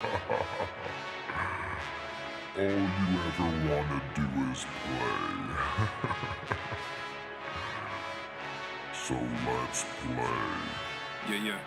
All you ever want to do is play. So let's play. Yeah.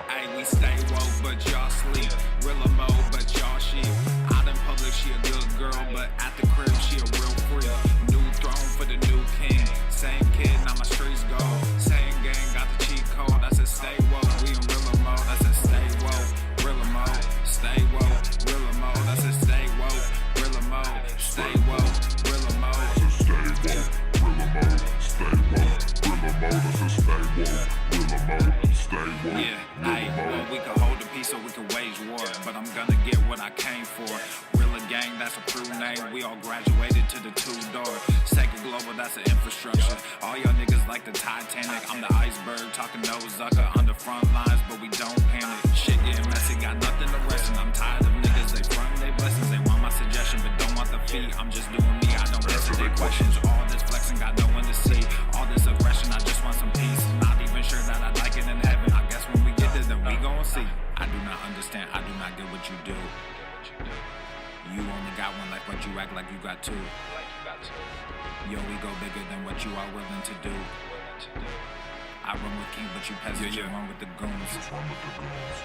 Hey, we stay woke, but y'all sleep. Real mode, but y'all sheep. Out in public, she a good girl, but at the crib, she a real freak. New throne for the new king. Same kid, now my streets go. Same gang, got the cheat code. I said stay woke, we in real mode. I said stay woke, real mode. Stay woke, real mode. I said stay woke, real mode. Stay woke, real mode. I said stay woke, real mode. Stay woke, real mode. I said stay woke, real mode. Stay woke, Yeah, real ayy, mode. well, we can hold the peace so we can wage war. But I'm gonna get what I came for. Real gang, that's a true name. We all graduated to the two-door. Sacred Global, that's an infrastructure. All y'all niggas like the Titanic. I'm the iceberg, talking no Zucker on the front lines, but we don't panic. Shit getting messy, got nothing to rest, and I'm tired of niggas. They front they blessings, they want my suggestion, but don't want the fee. I'm just doing me, I don't answer their questions. All this flexing, got no one to see. All this aggression, I just want some peace. Not even sure that I'd like it in heaven. I guess when we get there, then we gon' see. I do not understand, I do not get what you do. You only got one life, but you act like you got two. Yo, we go bigger than what you are willing to do. I run with kings, but you peasants, you run with the goons.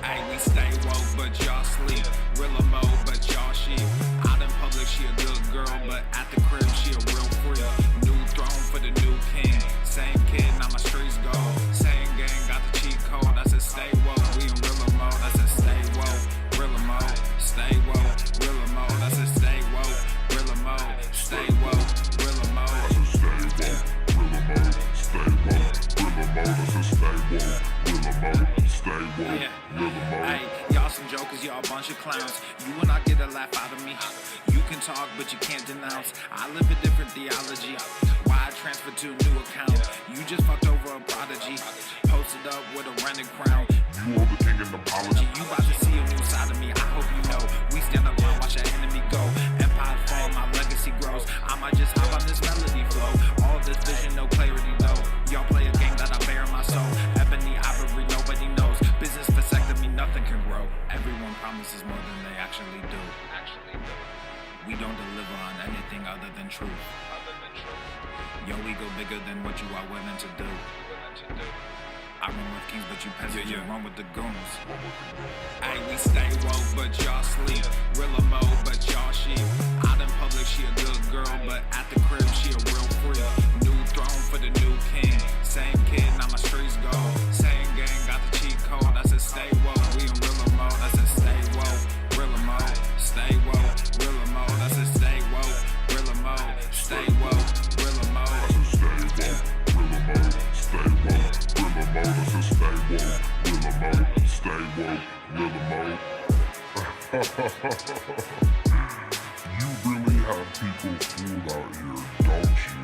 Hey, we stay woke, but y'all sleep. Real mode, but y'all sheep. Out in public, she a good girl, but at the crib, she a real freak. New throne for the new king. Same kid, now my streets go. Same gang, got the cheat code. I said stay woke, we in real mode. I said stay woke, real mode. Stay woke, real mode. I said stay woke, real mode. Stay woke, real mode. I said stay woke, real mode. Stay woke, real mode. I said stay woke, real mode. Stay woke, real mode. Hey, y'all some jokers, y'all a bunch of clowns. You will not get a laugh out of me. You can talk, but you can't denounce. I live a different theology. Why I transferred to a new account? You just fucked over a prodigy. Posted up with a rented crown. You are the king and apology. You about to see a new side of me. I hope you know. We stand up and watch our enemy go. Empire fall, my legacy grows. I might just hop on this melody flow. All this vision, no clarity though. Y'all play a game that I bear in my soul. Ebony, ivory, nobody knows. Business vasectomy, nothing can grow. Everyone promises more than they actually do. We don't deliver on anything other than truth. Yo, we go bigger than what you are willing to do. I run with kings, but you peasants, you run with the goons. Hey, we stay woke, but y'all sleep. Real mode, but y'all sheep. Out in public, she a good girl, but at the crib, she a real freak. New throne for the new king. Same kid, now my streets go. Same gang, got the cheat code. I said stay woke, we in real mode. I said stay woke, real mode. Stay woke, real mode. I said stay woke, real mode. Stay woke, real mode. I said stay woke, real mode. Stay woke, real mode. I said stay woke, real mode. Stay woke, real mode. You really have people fooled out here, don't you?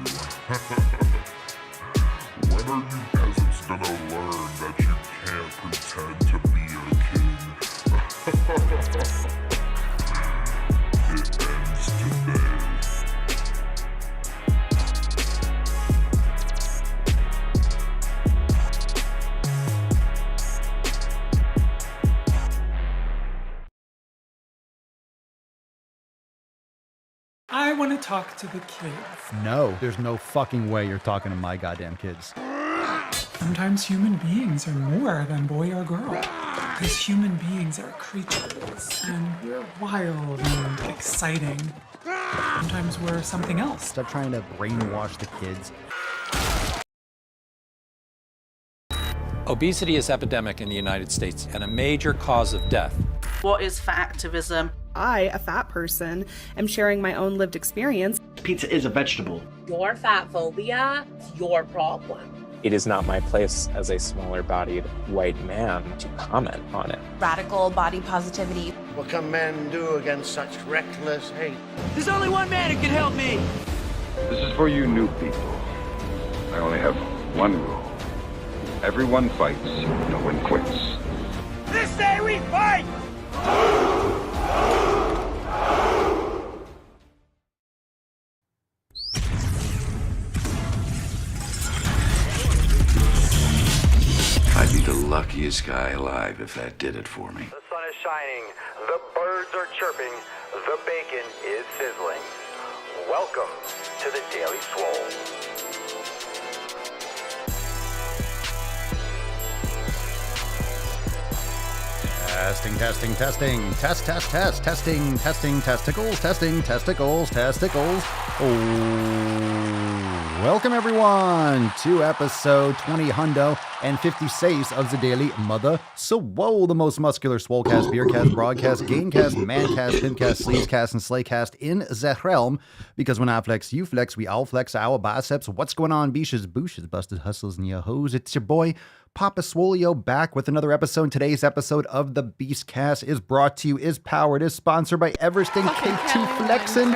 When are you peasants gonna learn that you can't pretend to be a king? It ends today. I want to talk to the kids. No, there's no fucking way you're talking to my goddamn kids. Sometimes human beings are more than boy or girl. Because human beings are creatures, and we're wild and exciting. Sometimes we're something else. Stop trying to brainwash the kids. Obesity is epidemic in the United States and a major cause of death. What is fat activism? I, a fat person, am sharing my own lived experience. Pizza is a vegetable. Your fat phobia is your problem. It is not my place as a smaller-bodied white man to comment on it. Radical body positivity. What can men do against such reckless hate? There's only one man who can help me. This is for you new people. I only have one rule. Everyone fights, no one quits. This day we fight! I'd be the luckiest guy alive if that did it for me. The sun is shining, the birds are chirping, the bacon is sizzling. Welcome to the Daily Swole. Testing, testing, testing, testing, testicles. Oh, welcome everyone to episode 20 hundo and 56 of the Daily Mother Swole, the most muscular swolecast, beercast, broadcast, gamecast, mancast, pimpcast, sleazecast, and slaycast in the realm. Because when I flex, you flex, we all flex our biceps. What's going on, beaches, booshes, busted hustles, and your hoes? It's your boy, Papa Swoleo, back with another episode. Today's episode of the Beastcast is brought to you, is powered, is sponsored by Eversting K2 Flexin.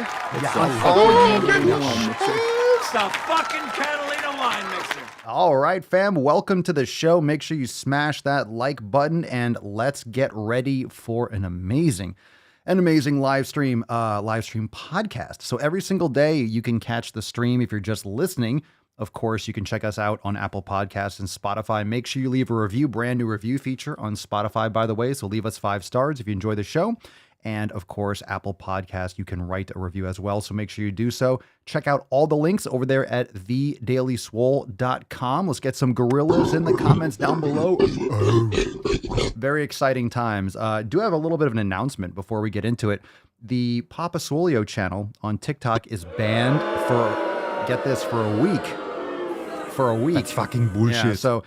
It's the fucking Catalina wine mixer. All right, fam, welcome to the show. Make sure you smash that like button and let's get ready for an amazing live stream podcast. So every single day you can catch the stream. If you're just listening, of course, you can check us out on Apple Podcasts and Spotify. Make sure you leave a review, brand new review feature on Spotify, by the way. So leave us 5 stars if you enjoy the show. And of course, Apple Podcast, you can write a review as well. So make sure you do so. Check out all the links over there at thedailyswole.com. Let's get some gorillas in the comments down below. Very exciting times. Do have a little bit of an announcement before we get into it. The Papa Swoleo channel on TikTok is banned for, get this, for a week. That's fucking bullshit. Yeah, so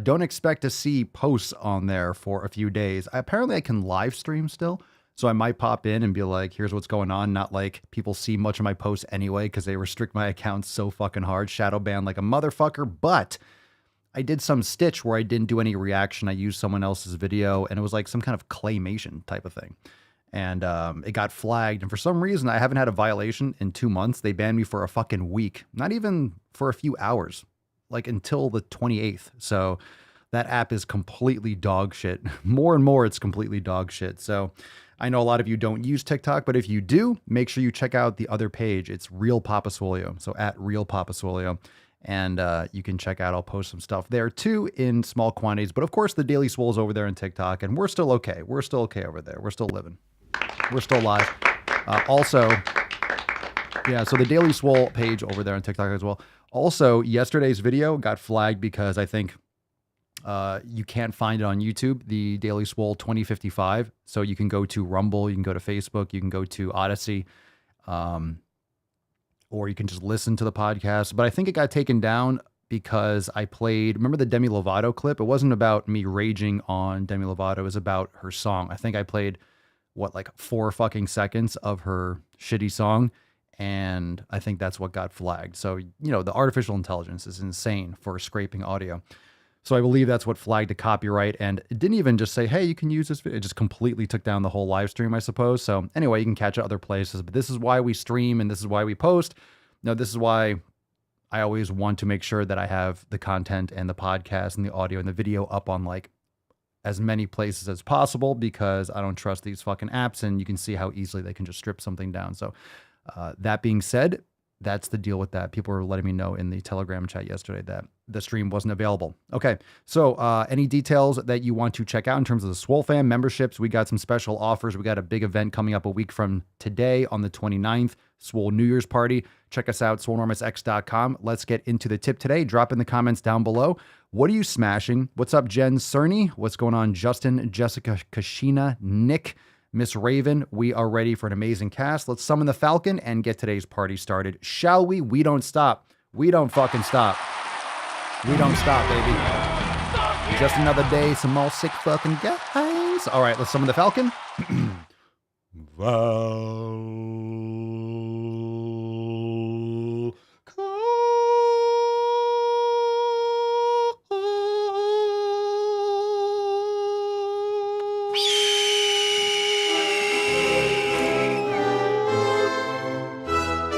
don't expect to see posts on there for a few days. Apparently I can live stream still. So I might pop in and be like, here's what's going on. Not like people see much of my posts anyway, because they restrict my accounts so fucking hard. Shadow ban like a motherfucker. But I did some stitch where I didn't do any reaction. I used someone else's video and it was like some kind of claymation type of thing. And it got flagged. And for some reason, I haven't had a violation in 2 months. They banned me for a fucking week. Not even for a few hours. Like until the 28th. So that app is completely dog shit. More and more, it's completely dog shit. So I know a lot of you don't use TikTok, but if you do, make sure you check out the other page. It's Real Papa Swoleo. So at Real Papa Swoleo. And you can check out, I'll post some stuff there too in small quantities. But of course, the Daily Swole's over there on TikTok. And we're still okay. We're still okay over there. We're still living. We're still live. Also, yeah, so the Daily Swole page over there on TikTok as well. Also, yesterday's video got flagged because I think you can't find it on YouTube, the Daily Swole 2055. So you can go to Rumble, you can go to Facebook, you can go to Odyssey, or you can just listen to the podcast. But I think it got taken down because I played, remember the Demi Lovato clip? It wasn't about me raging on Demi Lovato. It was about her song. I think I played, like 4 fucking seconds of her shitty song. And I think that's what got flagged. So, the artificial intelligence is insane for scraping audio. So I believe that's what flagged a copyright. And it didn't even just say, hey, you can use this video. It just completely took down the whole live stream, I suppose. So anyway, you can catch it other places. But this is why we stream and this is why we post. No, this is why I always want to make sure that I have the content and the podcast and the audio and the video up on like as many places as possible, because I don't trust these fucking apps. And you can see how easily they can just strip something down. So that being said, that's the deal with that. People were letting me know in the Telegram chat yesterday that the stream wasn't available. Okay, so any details that you want to check out in terms of the SwoleFam memberships, we got some special offers. We got a big event coming up a week from today on the 29th, Swole New Year's Party. Check us out, swolenormousx.com. Let's get into the tip today. Drop in the comments down below. What are you smashing? What's up, Jen Cerny? What's going on, Justin, Jessica, Kashina, Nick, Miss Raven? We are ready for an amazing cast. Let's summon the Falcon and get today's party started. Shall we? We don't stop. We don't fucking stop. We don't stop, baby. Just another day, some more sick fucking guys. All right, let's summon the Falcon.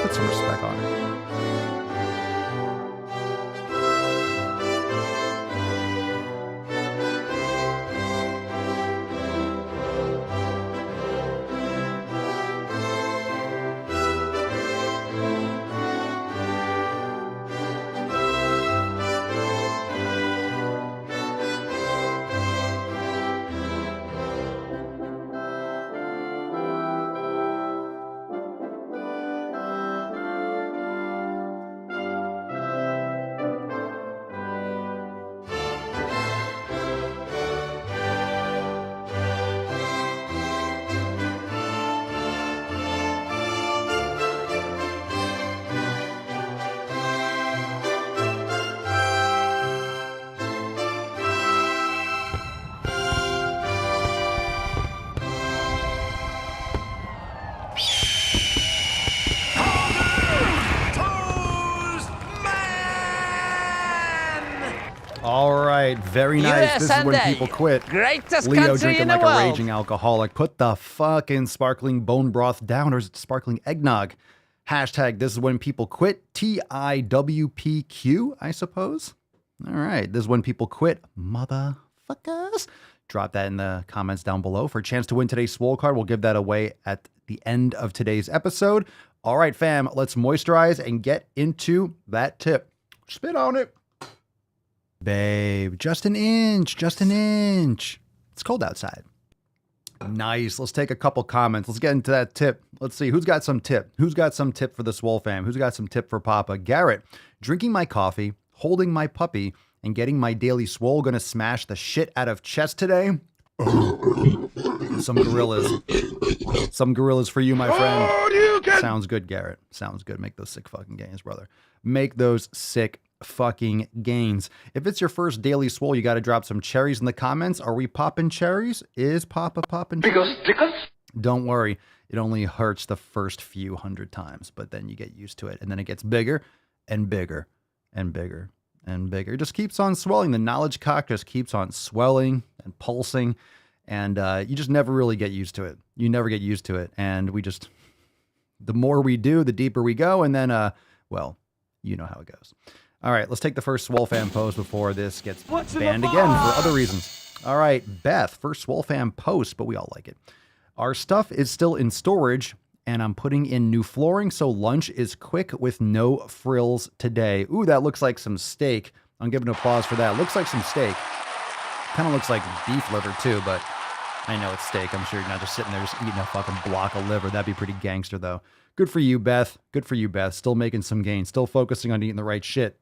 Put some respect on it. Very nice. This is when people quit. Greatest Leo country drinking in like the world. a raging alcoholic. Put the fucking sparkling bone broth down, or is it sparkling eggnog? Hashtag this is when people quit. TIWPQ, I suppose. All right. This is when people quit. Motherfuckers. Drop that in the comments down below for a chance to win today's Swole card. We'll give that away at the end of today's episode. All right, fam, let's moisturize and get into that tip. Spit on it. Babe, just an inch, just an inch. It's cold outside. Nice. Let's take a couple comments. Let's get into that tip. Let's see. Who's got some tip? Who's got some tip for the SwoleFam? Who's got some tip for Papa? Garrett, drinking my coffee, holding my puppy, and getting my daily swole. Gonna smash the shit out of chest today. Some gorillas. Some gorillas for you, my friend. Sounds good, Garrett. Sounds good. Make those sick fucking gains, brother. Make those sick fucking gains. If it's your first daily swole, you got to drop some cherries in the comments. Are we popping cherries? Is Papa popping cherries? Don't worry. It only hurts the first few hundred times, but then you get used to it. And then it gets bigger and bigger and bigger and bigger. It just keeps on swelling. The knowledge cock just keeps on swelling and pulsing. And you just never really get used to it. You never get used to it. And the more we do, the deeper we go. And then, well, you know how it goes. All right, let's take the first SwoleFam post before this gets banned again for other reasons. All right, Beth, first SwoleFam post, but we all like it. Our stuff is still in storage, and I'm putting in new flooring, so lunch is quick with no frills today. Ooh, that looks like some steak. I'm giving applause for that. Looks like some steak. Kind of looks like beef liver, too, but I know it's steak. I'm sure you're not just sitting there just eating a fucking block of liver. That'd be pretty gangster, though. Good for you, Beth. Good for you, Beth. Still making some gains. Still focusing on eating the right shit.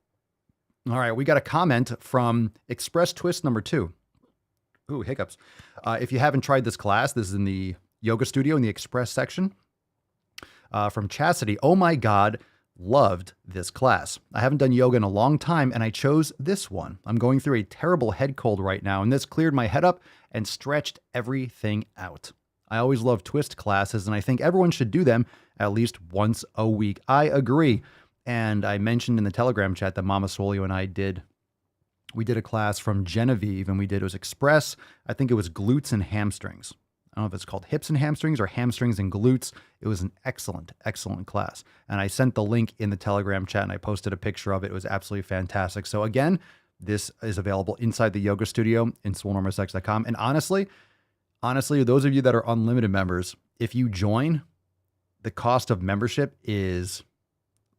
All right, we got a comment from Express Twist number 2. Ooh, hiccups. If you haven't tried this class, this is in the yoga studio in the Express section. From Chastity. Oh my God, loved this class. I haven't done yoga in a long time, and I chose this one. I'm going through a terrible head cold right now, and this cleared my head up and stretched everything out. I always love twist classes, and I think everyone should do them at least once a week. I agree. And I mentioned in the Telegram chat that Mama Swolio and I did a class from Genevieve, and it was Express. I think it was glutes and hamstrings. I don't know if it's called hips and hamstrings or hamstrings and glutes. It was an excellent, excellent class. And I sent the link in the Telegram chat, and I posted a picture of it. It was absolutely fantastic. So again, this is available inside the yoga studio in swolenormalsex.com. And honestly, those of you that are unlimited members, if you join, the cost of membership is...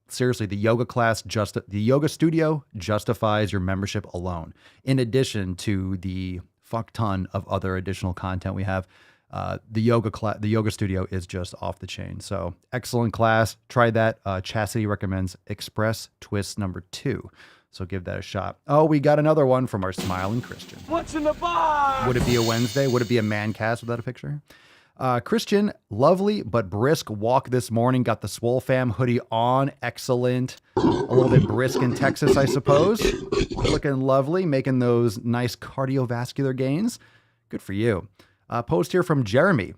Seriously, the yoga studio justifies your membership alone. In addition to the fuck ton of other additional content we have, the yoga studio is just off the chain. So excellent class. Try that. Chastity recommends Express Twist number 2. So give that a shot. Oh, we got another one from our smiling Christian. What's in the box? Would it be a Wednesday? Would it be a man cast without a picture? Christian, lovely but brisk walk this morning. Got the SwoleFam hoodie on. Excellent. A little bit brisk in Texas, I suppose. Looking lovely, making those nice cardiovascular gains. Good for you. Post here from Jeremy.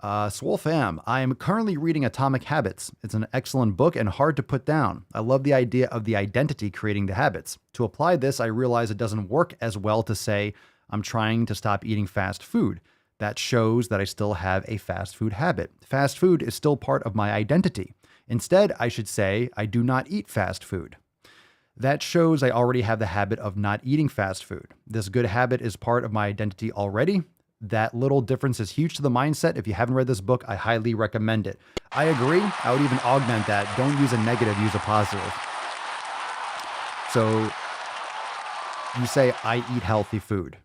SwoleFam, I am currently reading Atomic Habits. It's an excellent book and hard to put down. I love the idea of the identity creating the habits. To apply this, I realize it doesn't work as well to say I'm trying to stop eating fast food. That shows that I still have a fast food habit. Fast food is still part of my identity. Instead, I should say I do not eat fast food. That shows I already have the habit of not eating fast food. This good habit is part of my identity already. That little difference is huge to the mindset. If you haven't read this book, I highly recommend it. I agree. I would even augment that. Don't use a negative, use a positive. So you say, I eat healthy food.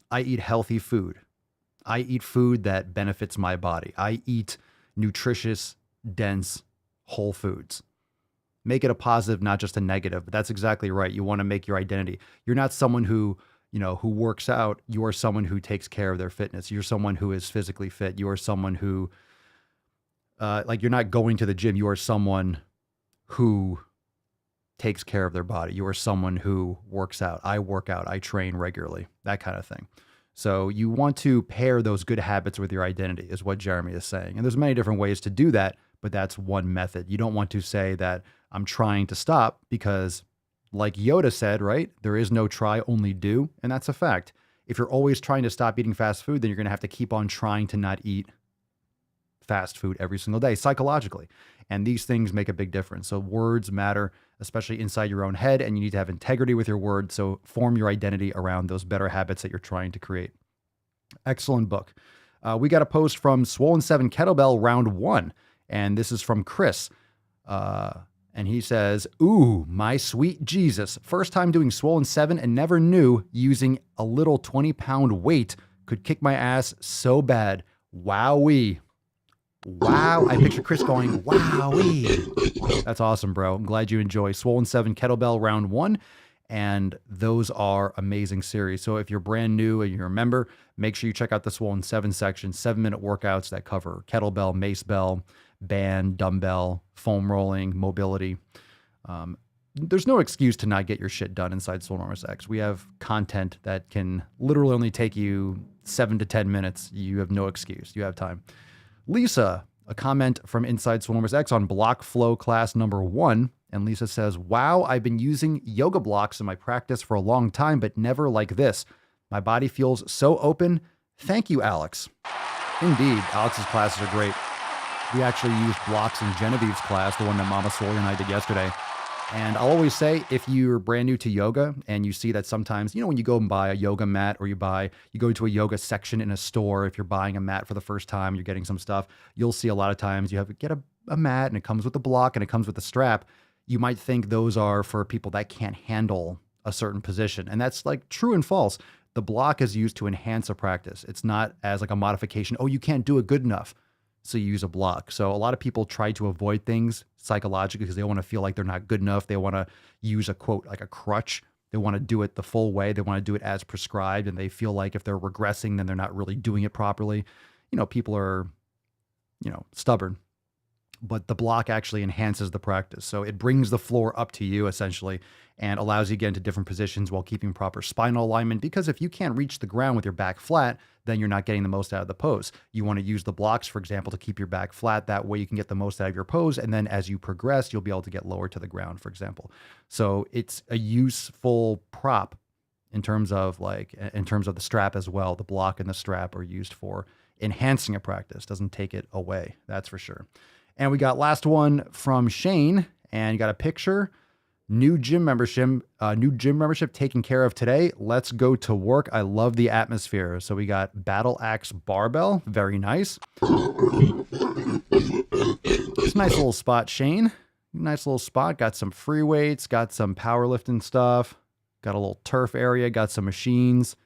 I eat healthy food. I eat food that benefits my body. I eat nutritious, dense, whole foods. Make it a positive, not just a negative. But that's exactly right. You want to make your identity. You're not someone who works out. You are someone who takes care of their fitness. You're someone who is physically fit. You are someone who, you're not going to the gym. You are someone who takes care of their body. You are someone who works out. I work out. I train regularly. That kind of thing. So you want to pair those good habits with your identity is what Jeremy is saying. And there's many different ways to do that, but that's one method. You don't want to say that I'm trying to stop because like Yoda said, right? There is no try, only do. And that's a fact. If you're always trying to stop eating fast food, then you're going to have to keep on trying to not eat fast food every single day psychologically. And these things make a big difference. So words matter, especially inside your own head, and you need to have integrity with your words. So form your identity around those better habits that you're trying to create. Excellent book. We got a post from SwoleFam Kettlebell Round 1, and this is from Chris. And he says, ooh, my sweet Jesus. First time doing SwoleFam and never knew using a little 20-pound weight could kick my ass so bad. Wowee. Wow. I picture Chris going, wowee. That's awesome, bro. I'm glad you enjoy SwoleFam Kettlebell Round 1. And those are amazing series. So if you're brand new and you're a member, make sure you check out the SwoleFam section, 7-minute workouts that cover kettlebell, mace bell, band, dumbbell, foam rolling, mobility. There's no excuse to not get your shit done inside SwoleNormus X. We have content that can literally only take you 7 to 10 minutes. You have no excuse. You have time. Lisa, a comment from inside SwoleNormus X on block flow class number 1. And Lisa says, wow, I've been using yoga blocks in my practice for a long time, but never like this. My body feels so open. Thank you, Alex. Indeed, Alex's classes are great. We actually used blocks in Genevieve's class, the one that Mama Swole and I did yesterday. And I'll always say, if you're brand new to yoga and you see that sometimes, when you go and buy a yoga mat or you go into a yoga section in a store, if you're buying a mat for the first time, you're getting some stuff, you'll see a lot of times you get a mat and it comes with a block and it comes with a strap. You might think those are for people that can't handle a certain position. And that's like true and false. The block is used to enhance a practice. It's not as like a modification. Oh, you can't do it good enough, so you use a block. So a lot of people try to avoid things psychologically because they want to feel like they're not good enough. They want to use a quote, like a crutch. They want to do it the full way. They want to do it as prescribed. And they feel like if they're regressing, then they're not really doing it properly. People are, stubborn. But the block actually enhances the practice. So it brings the floor up to you essentially and allows you to get into different positions while keeping proper spinal alignment. Because if you can't reach the ground with your back flat, then you're not getting the most out of the pose. You want to use the blocks, for example, to keep your back flat. That way you can get the most out of your pose. And then as you progress, you'll be able to get lower to the ground, for example. So it's a useful prop in terms of the strap as well. The block and the strap are used for enhancing a practice, doesn't take it away. That's for sure. And we got last one from Shane, and you got a picture. New gym membership taken care of today. Let's go to work. I love the atmosphere. So we got Battle Axe Barbell. Very nice. It's a nice little spot, Shane. Nice little spot. Got some free weights, got some powerlifting stuff, got a little turf area, got some machines,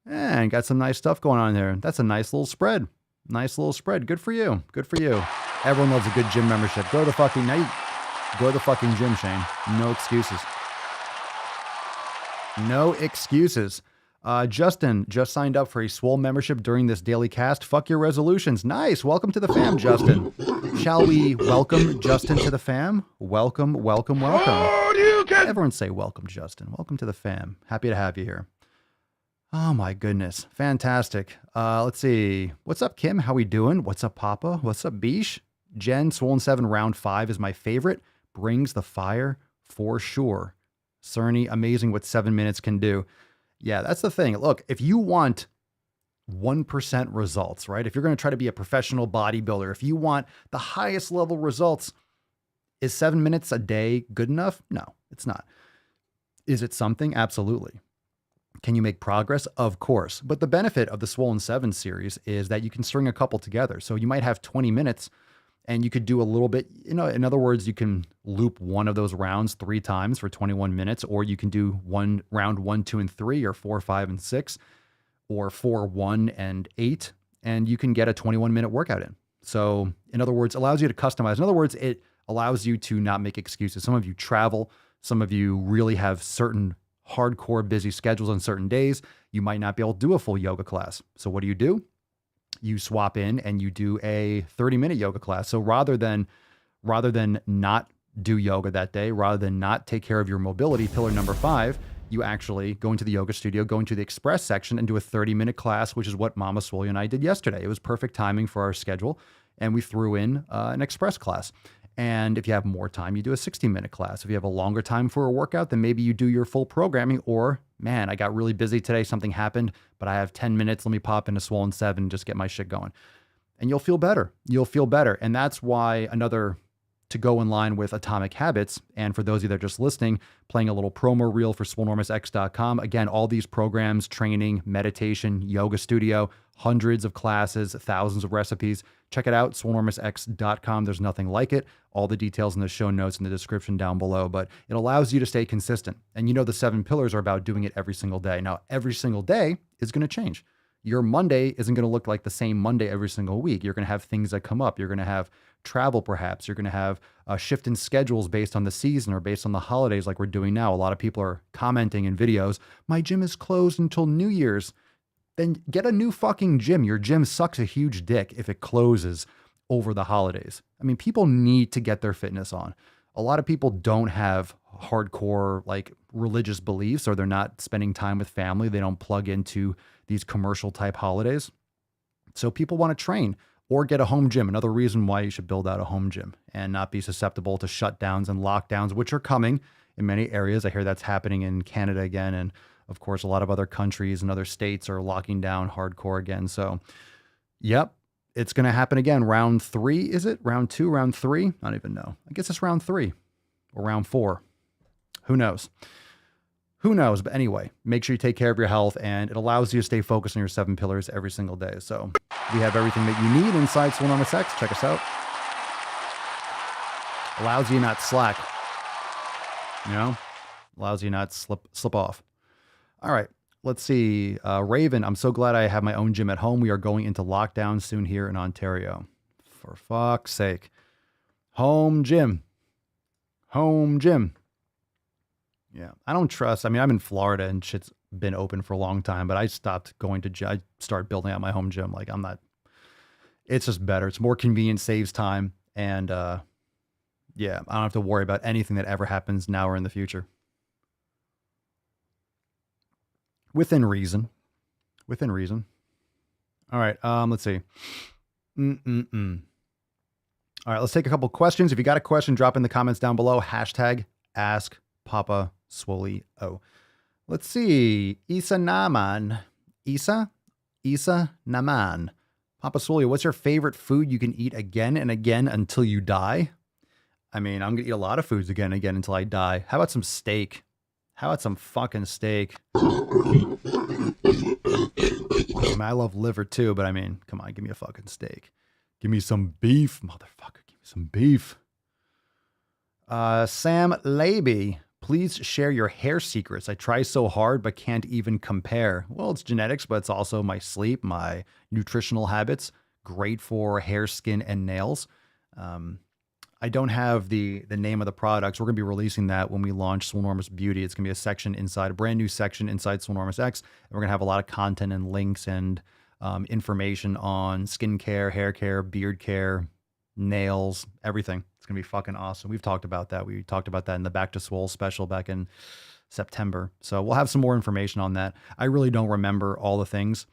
and got some nice stuff going on there. That's a nice little spread. Nice little spread. Good for you. Good for you. Everyone loves a good gym membership. Go to the fucking gym, Shane. No excuses. No excuses. Justin just signed up for a Swole membership during this daily cast. Fuck your resolutions. Nice. Welcome to the fam, Justin. Shall we welcome Justin to the fam? Welcome, welcome, welcome. Everyone say welcome, Justin. Welcome to the fam. Happy to have you here. Oh my goodness. Fantastic. Let's see. What's up, Kim? How we doing? What's up, Papa? What's up, Bish? Jen, SwoleFam round 5 is my favorite. Brings the fire for sure. Cerny, amazing what 7 minutes can do. Yeah, that's the thing. Look, if you want 1% results, right? If you're going to try to be a professional bodybuilder, if you want the highest level results, is 7 minutes a day good enough? No, it's not. Is it something? Absolutely. Can you make progress? Of course. But the benefit of the SwoleFam series is that you can string a couple together. So you might have 20 minutes and you could do a little bit, in other words, you can loop one of those rounds 3 times for 21 minutes, or you can do round 1, 2, and 3, or 4, 5, and 6, or 4, 1, and 8, and you can get a 21-minute workout in. So in other words, it allows you to customize. In other words, it allows you to not make excuses. Some of you travel. Some of you really have certain hardcore busy schedules on certain days. You might not be able to do a full yoga class. So what do? You swap in and you do a 30-minute yoga class. So rather than not do yoga that day, rather than not take care of your mobility, pillar number 5, you actually go into the yoga studio, go into the express section and do a 30-minute class, which is what Mama Swole and I did yesterday. It was perfect timing for our schedule. And we threw in an express class. And if you have more time, you do a 60-minute class. If you have a longer time for a workout, then maybe you do your full programming. Or, man, I got really busy today, something happened, but I have 10 minutes. Let me pop into Swole 7 and just get my shit going. And you'll feel better. You'll feel better. And that's why to go in line with Atomic Habits, and for those of you that are just listening, playing a little promo reel for SwoleNormousX.com. Again, all these programs, training, meditation, yoga studio, hundreds of classes, thousands of recipes. Check it out, SwoleNormousX.com. There's nothing like it. All the details in the show notes in the description down below, but it allows you to stay consistent. And the 7 pillars are about doing it every single day. Now, every single day is going to change. Your Monday isn't going to look like the same Monday every single week. You're going to have things that come up. You're going to have travel, perhaps. You're going to have a shift in schedules based on the season or based on the holidays like we're doing now. A lot of people are commenting in videos, my gym is closed until New Year's. Then get a new fucking gym. Your gym sucks a huge dick if it closes over the holidays. I mean, people need to get their fitness on. A lot of people don't have hardcore religious beliefs, or they're not spending time with family. They don't plug into these commercial type holidays. So people want to train or get a home gym. Another reason why you should build out a home gym and not be susceptible to shutdowns and lockdowns, which are coming in many areas. I hear that's happening in Canada again. And of course, a lot of other countries and other states are locking down hardcore again. So, yep, it's going to happen again. Round 3, is it? Round 2, round 3? I don't even know. I guess it's round 3 or round 4. Who knows? Who knows? But anyway, make sure you take care of your health, and it allows you to stay focused on your 7 pillars every single day. So we have everything that you need inside Swole Normus X. Check us out. Allows you not slack. Allows you not slip off. All right, let's see. Raven, I'm so glad I have my own gym at home. We are going into lockdown soon here in Ontario. For fuck's sake. Home gym. Home gym. Yeah, I don't trust. I mean, I'm in Florida and shit's been open for a long time, but I stopped going to gym. I started building out my home gym. It's just better. It's more convenient, saves time. And yeah, I don't have to worry about anything that ever happens now or in the future. Within reason. Within reason. All right, let's see. All right, let's take a couple questions. If you got a question, drop in the comments down below. Hashtag Ask Papa SwoleO. Let's see. Isa Naman. Isa Naman. Papa SwoleO, what's your favorite food you can eat again and again until you die? I mean, I'm going to eat a lot of foods again and again until I die. How about some steak? How about some fucking steak? I mean, I love liver too, but I mean, come on, give me a fucking steak. Give me some beef, motherfucker. Give me some beef. Sam Laby, please share your hair secrets. I try so hard, but can't even compare. Well, it's genetics, but it's also my sleep, my nutritional habits. Great for hair, skin, and nails. I don't have the name of the products. We're going to be releasing that when we launch Swole Normus Beauty. It's going to be a section inside, a brand new section inside Swole Normus X. And we're going to have a lot of content and links and information on skincare, hair care, beard care, nails, everything. It's going to be fucking awesome. We've talked about that. We talked about that in the Back to Swole special back in September. So we'll have some more information on that. I really don't remember all the things.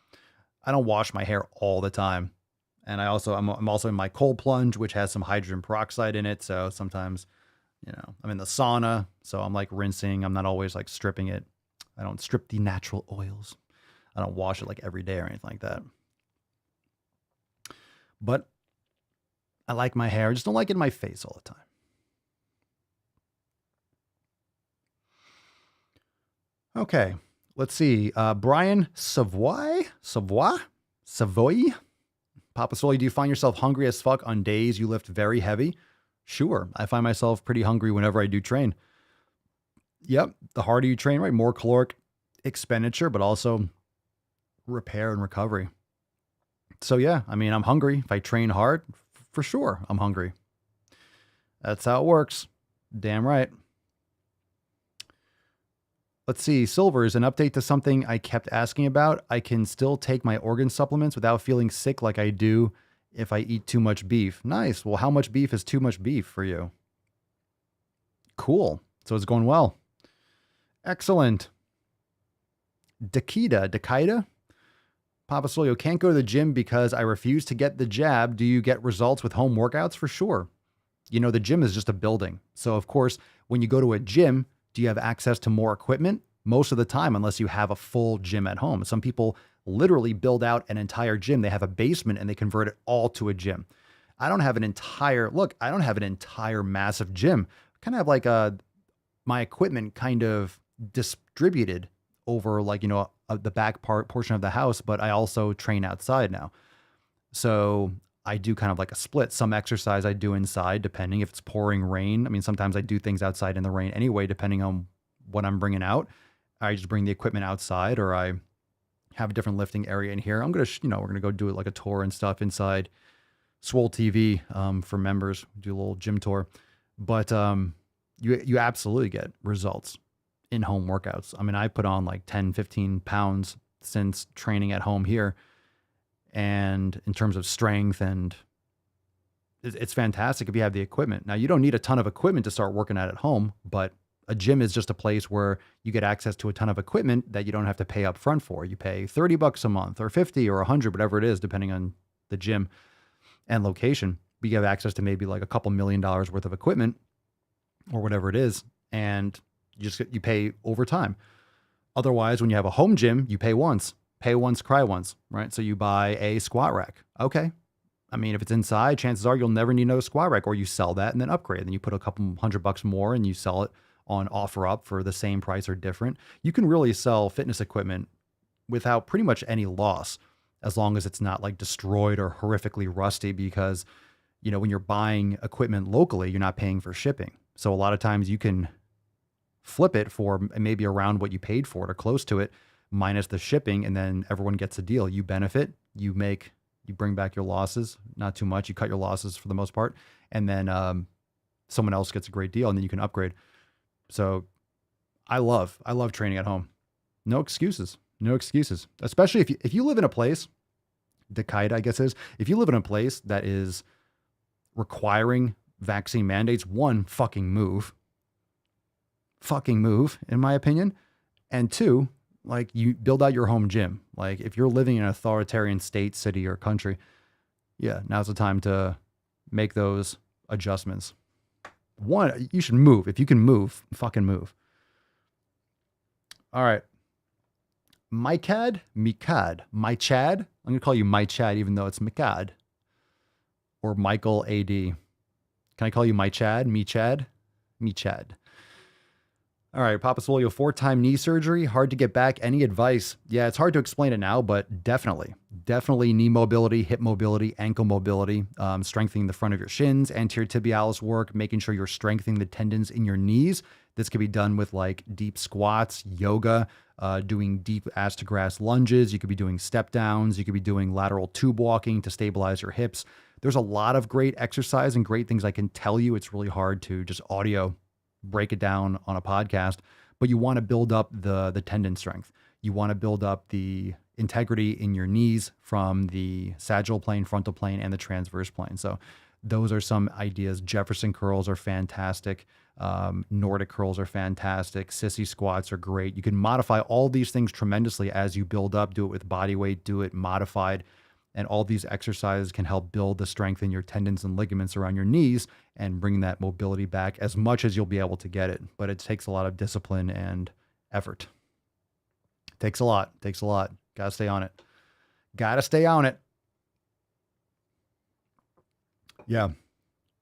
I don't wash my hair all the time. And I'm also in my cold plunge, which has some hydrogen peroxide in it. So sometimes, I'm in the sauna. So I'm rinsing. I'm not always stripping it. I don't strip the natural oils. I don't wash it every day or anything like that. But I like my hair. I just don't like it in my face all the time. Okay. Let's see. Brian Savoy? Papa Swole, do you find yourself hungry as fuck on days you lift very heavy? Sure. I find myself pretty hungry whenever I do train. Yep. The harder you train, right? More caloric expenditure, but also repair and recovery. So yeah, I mean, I'm hungry. If I train hard, for sure, I'm hungry. That's how it works. Damn right. Let's see. Silvers, an update to something I kept asking about. I can still take my organ supplements without feeling sick like I do if I eat too much beef. Nice. Well, how much beef is too much beef for you? Cool. So it's going well. Excellent. Dakida? Papa SwoleO, can't go to the gym because I refuse to get the jab. Do you get results with home workouts? For sure. The gym is just a building. So of course, when you go to a gym, do you have access to more equipment? Most of the time, unless you have a full gym at home. Some people literally build out an entire gym. They have a basement and they convert it all to a gym. I don't have an entire massive gym. I kind of have like my equipment kind of distributed over like, the back portion of the house, but I also train outside now. So I do kind of like a split. Some exercise I do inside, depending if it's pouring rain. I mean, sometimes I do things outside in the rain anyway, depending on what I'm bringing out. I just bring the equipment outside, or I have a different lifting area in here. I'm going to, we're going to go do it like a tour and stuff inside Swole TV for members, do a little gym tour. But you absolutely get results in home workouts. I mean, I put on like 10, 15 pounds since training at home here. And in terms of strength, and it's fantastic if you have the equipment. Now, you don't need a ton of equipment to start working out at home, but a gym is just a place where you get access to a ton of equipment that you don't have to pay up front for. You pay $30 a month or 50 or 100, whatever it is, depending on the gym and location. But you have access to maybe like a couple $1 million worth of equipment or whatever it is. And you pay over time. Otherwise, when you have a home gym, you pay once, cry once, right? So you buy a squat rack. Okay. I mean, if it's inside, chances are you'll never need another squat rack, or you sell that and then upgrade. Then you put a couple $100 more and you sell it on OfferUp for the same price or different. You can really sell fitness equipment without pretty much any loss, as long as it's not like destroyed or horrifically rusty, because, when you're buying equipment locally, you're not paying for shipping. So a lot of times you can flip it for maybe around what you paid for it or close to it, minus the shipping, and then everyone gets a deal. You benefit, you bring back your losses, not too much. You cut your losses for the most part, and then someone else gets a great deal, and then you can upgrade. So I love training at home. No excuses, especially if you live in a place, Decaida, I guess is, if you live in a place that is requiring vaccine mandates, one, fucking move, in my opinion. And two, like, you build out your home gym. Like, if you're living in an authoritarian state, city, or country, yeah, now's the time to make those adjustments. One, you should move. If you can move, fucking move. All right. Mikad. My Chad. I'm going to call you My Chad, even though it's Mikad. Or Michael AD. Can I call you My Chad? Me Chad? Me Chad. All right, Papa Swole, 4-time knee surgery. Hard to get back. Any advice? Yeah, it's hard to explain it now, but definitely knee mobility, hip mobility, ankle mobility, strengthening the front of your shins, anterior tibialis work, making sure you're strengthening the tendons in your knees. This can be done with like deep squats, yoga, doing deep ass to grass lunges. You could be doing step downs. You could be doing lateral tube walking to stabilize your hips. There's a lot of great exercise and great things I can tell you. It's really hard to just audio break it down on a podcast, but you want to build up the tendon strength. You want to build up the integrity in your knees from the sagittal plane, frontal plane, and the transverse plane. So those are some ideas. Jefferson curls are fantastic. Nordic curls are fantastic. Sissy squats are great. You can modify all these things tremendously as you build up. Do it with body weight, do it modified. And all these exercises can help build the strength in your tendons and ligaments around your knees and bring that mobility back as much as you'll be able to get it. But it takes a lot of discipline and effort. Takes a lot. Got to stay on it. Yeah.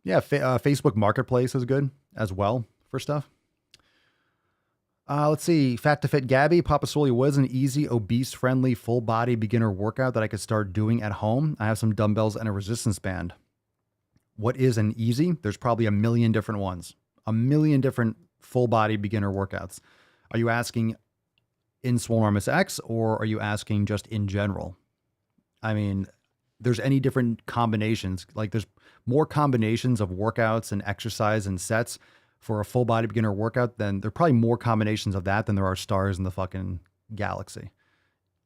Facebook Marketplace is good as well for stuff. Let's see. Fat to Fit Gabby. Papa Swole, what is an easy, obese-friendly, full-body beginner workout that I could start doing at home? I have some dumbbells and a resistance band. What is an easy? There's probably a million different ones. A million different full-body beginner workouts. Are you asking in Swolenormous X, or are you asking just in general? I mean, there's any different combinations. Like, there's more combinations of workouts and exercise and sets for a full body beginner workout, then there are probably more combinations of that than there are stars in the fucking galaxy,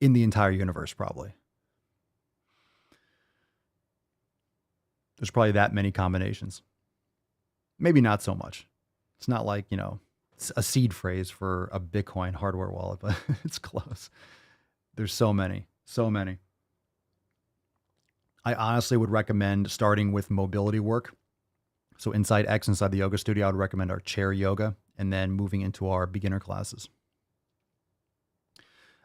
in the entire universe, probably. There's probably that many combinations. Maybe not so much. It's not like, it's a seed phrase for a Bitcoin hardware wallet, but it's close. There's so many. I honestly would recommend starting with mobility work. So inside X, inside the yoga studio, I would recommend our chair yoga and then moving into our beginner classes.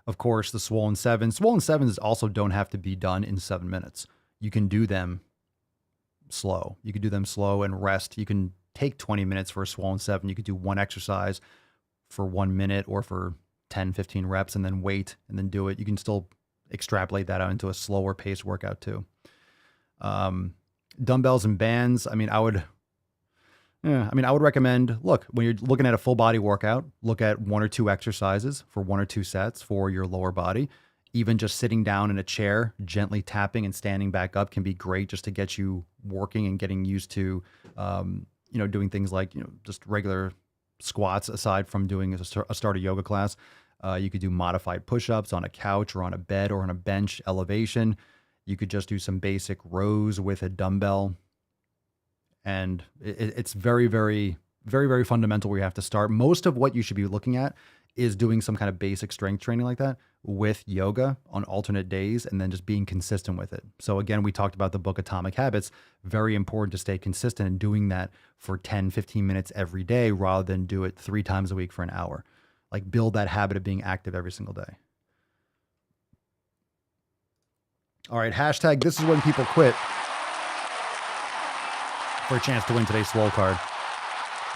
Of course, the Swollen 7. Swollen 7s also don't have to be done in 7 minutes. You can do them slow. You can do them slow and rest. You can take 20 minutes for a Swollen 7. You could do one exercise for 1 minute or for 10, 15 reps and then wait and then do it. You can still extrapolate that out into a slower paced workout too. Dumbbells and bands. I would recommend, look, when you're looking at a full body workout, look at 1 or 2 exercises for 1 or 2 sets for your lower body. Even just sitting down in a chair, gently tapping and standing back up can be great just to get you working and getting used to, doing things like, just regular squats aside from doing a starter yoga class. You could do modified push-ups on a couch or on a bed or on a bench elevation. You could just do some basic rows with a dumbbell. And it's very, very, very, very fundamental where you have to start. Most of what you should be looking at is doing some kind of basic strength training like that with yoga on alternate days and then just being consistent with it. So again, we talked about the book Atomic Habits. Very important to stay consistent in doing that for 10, 15 minutes every day rather than do it 3 times a week for an hour. Like build that habit of being active every single day. All right, hashtag this is when people quit for a chance to win today's Swole card.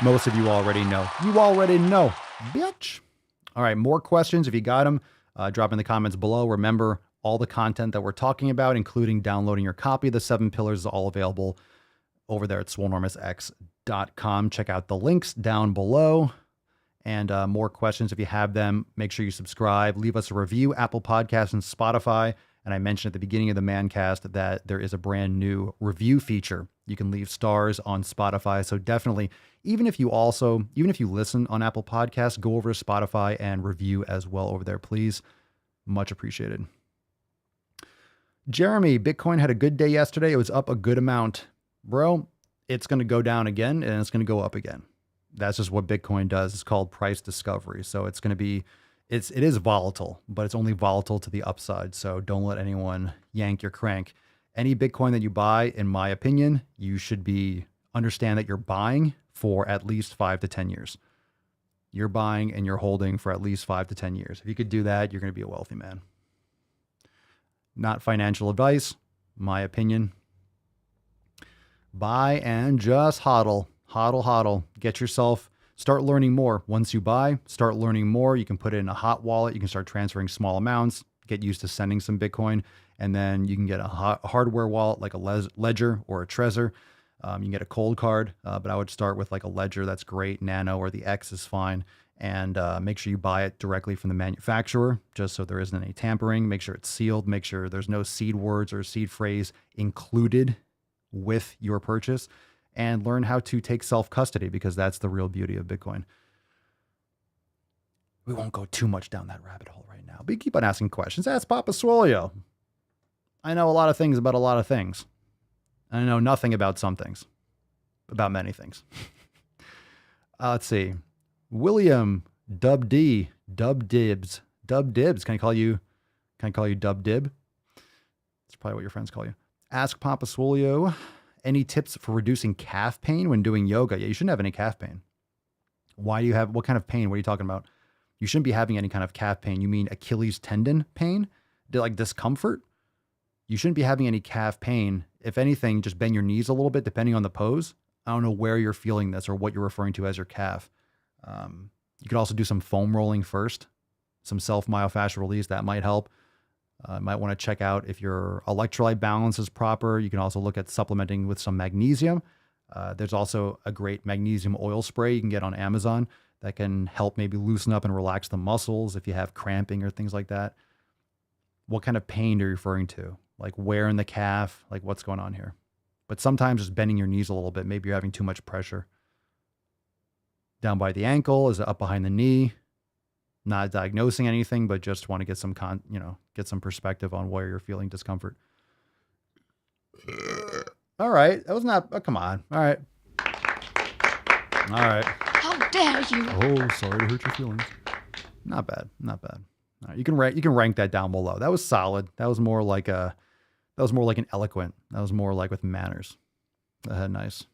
Most of you already know. You already know, bitch. All right, more questions. If you got them, drop in the comments below. Remember, all the content that we're talking about, including downloading your copy of the 7 Pillars, is all available over there at swolenormousx.com. Check out the links down below. And more questions, if you have them, make sure you subscribe. Leave us a review, Apple Podcasts and Spotify. And I mentioned at the beginning of the Mancast that there is a brand new review feature. You can leave stars on Spotify. So definitely, even if you listen on Apple Podcasts, go over to Spotify and review as well over there, please. Much appreciated. Jeremy, Bitcoin had a good day yesterday. It was up a good amount. Bro, it's going to go down again and it's going to go up again. That's just what Bitcoin does. It's called price discovery. So it's going to be, it is volatile, but it's only volatile to the upside. So don't let anyone yank your crank. Any Bitcoin that you buy, in my opinion, you should understand that you're buying for at least 5 to 10 years. You're buying and you're holding for at least 5 to 10 years. If you could do that, you're going to be a wealthy man. Not financial advice, my opinion. Buy and just hodl. Hodl, hodl. Start learning more. Once you buy, start learning more. You can put it in a hot wallet. You can start transferring small amounts, get used to sending some Bitcoin, and then you can get a hardware wallet like a Ledger or a Trezor. You can get a cold card, but I would start with like a Ledger. That's great. Nano or the X is fine. And make sure you buy it directly from the manufacturer, just so there isn't any tampering. Make sure it's sealed. Make sure there's no seed words or seed phrase included with your purchase. And learn how to take self-custody, because that's the real beauty of Bitcoin. We won't go too much down that rabbit hole right now, but you keep on asking questions. Ask Papa Swoleo. I know a lot of things about a lot of things. I know nothing about some things, about many things. Let's see. William, Dub D, Dub Dibs. Can I call you Dub Dib? That's probably what your friends call you. Ask Papa Swoleo. Any tips for reducing calf pain when doing yoga? Yeah, you shouldn't have any calf pain. What kind of pain? What are you talking about? You shouldn't be having any kind of calf pain. You mean Achilles tendon pain? Like discomfort? You shouldn't be having any calf pain. If anything, just bend your knees a little bit depending on the pose. I don't know where you're feeling this or what you're referring to as your calf. You could also do some foam rolling first, some self-myofascial release. That might help. Might want to check out if your electrolyte balance is proper. You can also look at supplementing with some magnesium. There's also a great magnesium oil spray you can get on Amazon that can help maybe loosen up and relax the muscles if you have cramping or things like that. What kind of pain are you referring to? Like where in the calf? Like what's going on here? But sometimes just bending your knees a little bit. Maybe you're having too much pressure. Down by the ankle? Is it up behind the knee? Not diagnosing anything, but just want to get some get some perspective on where you're feeling discomfort. All right. That was not, oh, come on. All right. All right. How dare you? Oh, sorry to hurt your feelings. Not bad. Not bad. All right. You can rank that down below. That was solid. That was more like an eloquent. That was more like with manners. Nice.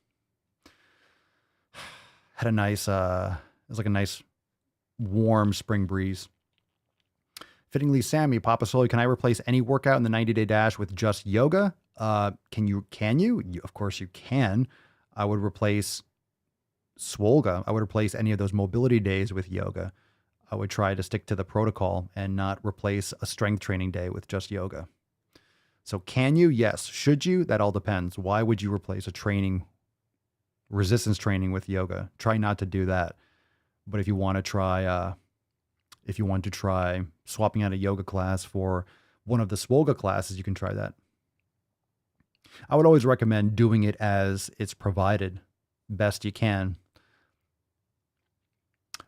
had a nice, it was like a nice warm spring breeze. Fittingly, Sammy, Papa Swole, can I replace any workout in the 90-day dash with just yoga? Can you? Of course you can. I would replace Swolga. I would replace any of those mobility days with yoga. I would try to stick to the protocol and not replace a strength training day with just yoga. So can you? Yes. Should you? That all depends. Why would you replace a resistance training with yoga? Try not to do that. But if you want to try, swapping out a yoga class for one of the Swolga classes, you can try that. I would always recommend doing it as it's provided, best you can.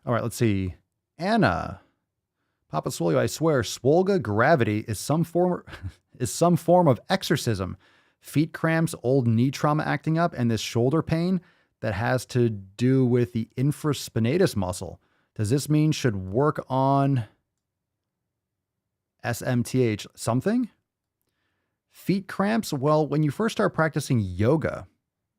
All right, let's see. Anna, Papa Swole, I swear, Swolga gravity is some form of exorcism. Feet cramps, old knee trauma acting up, and this shoulder pain that has to do with the infraspinatus muscle. Does this mean should work on SMTH something? Feet cramps? Well, when you first start practicing yoga,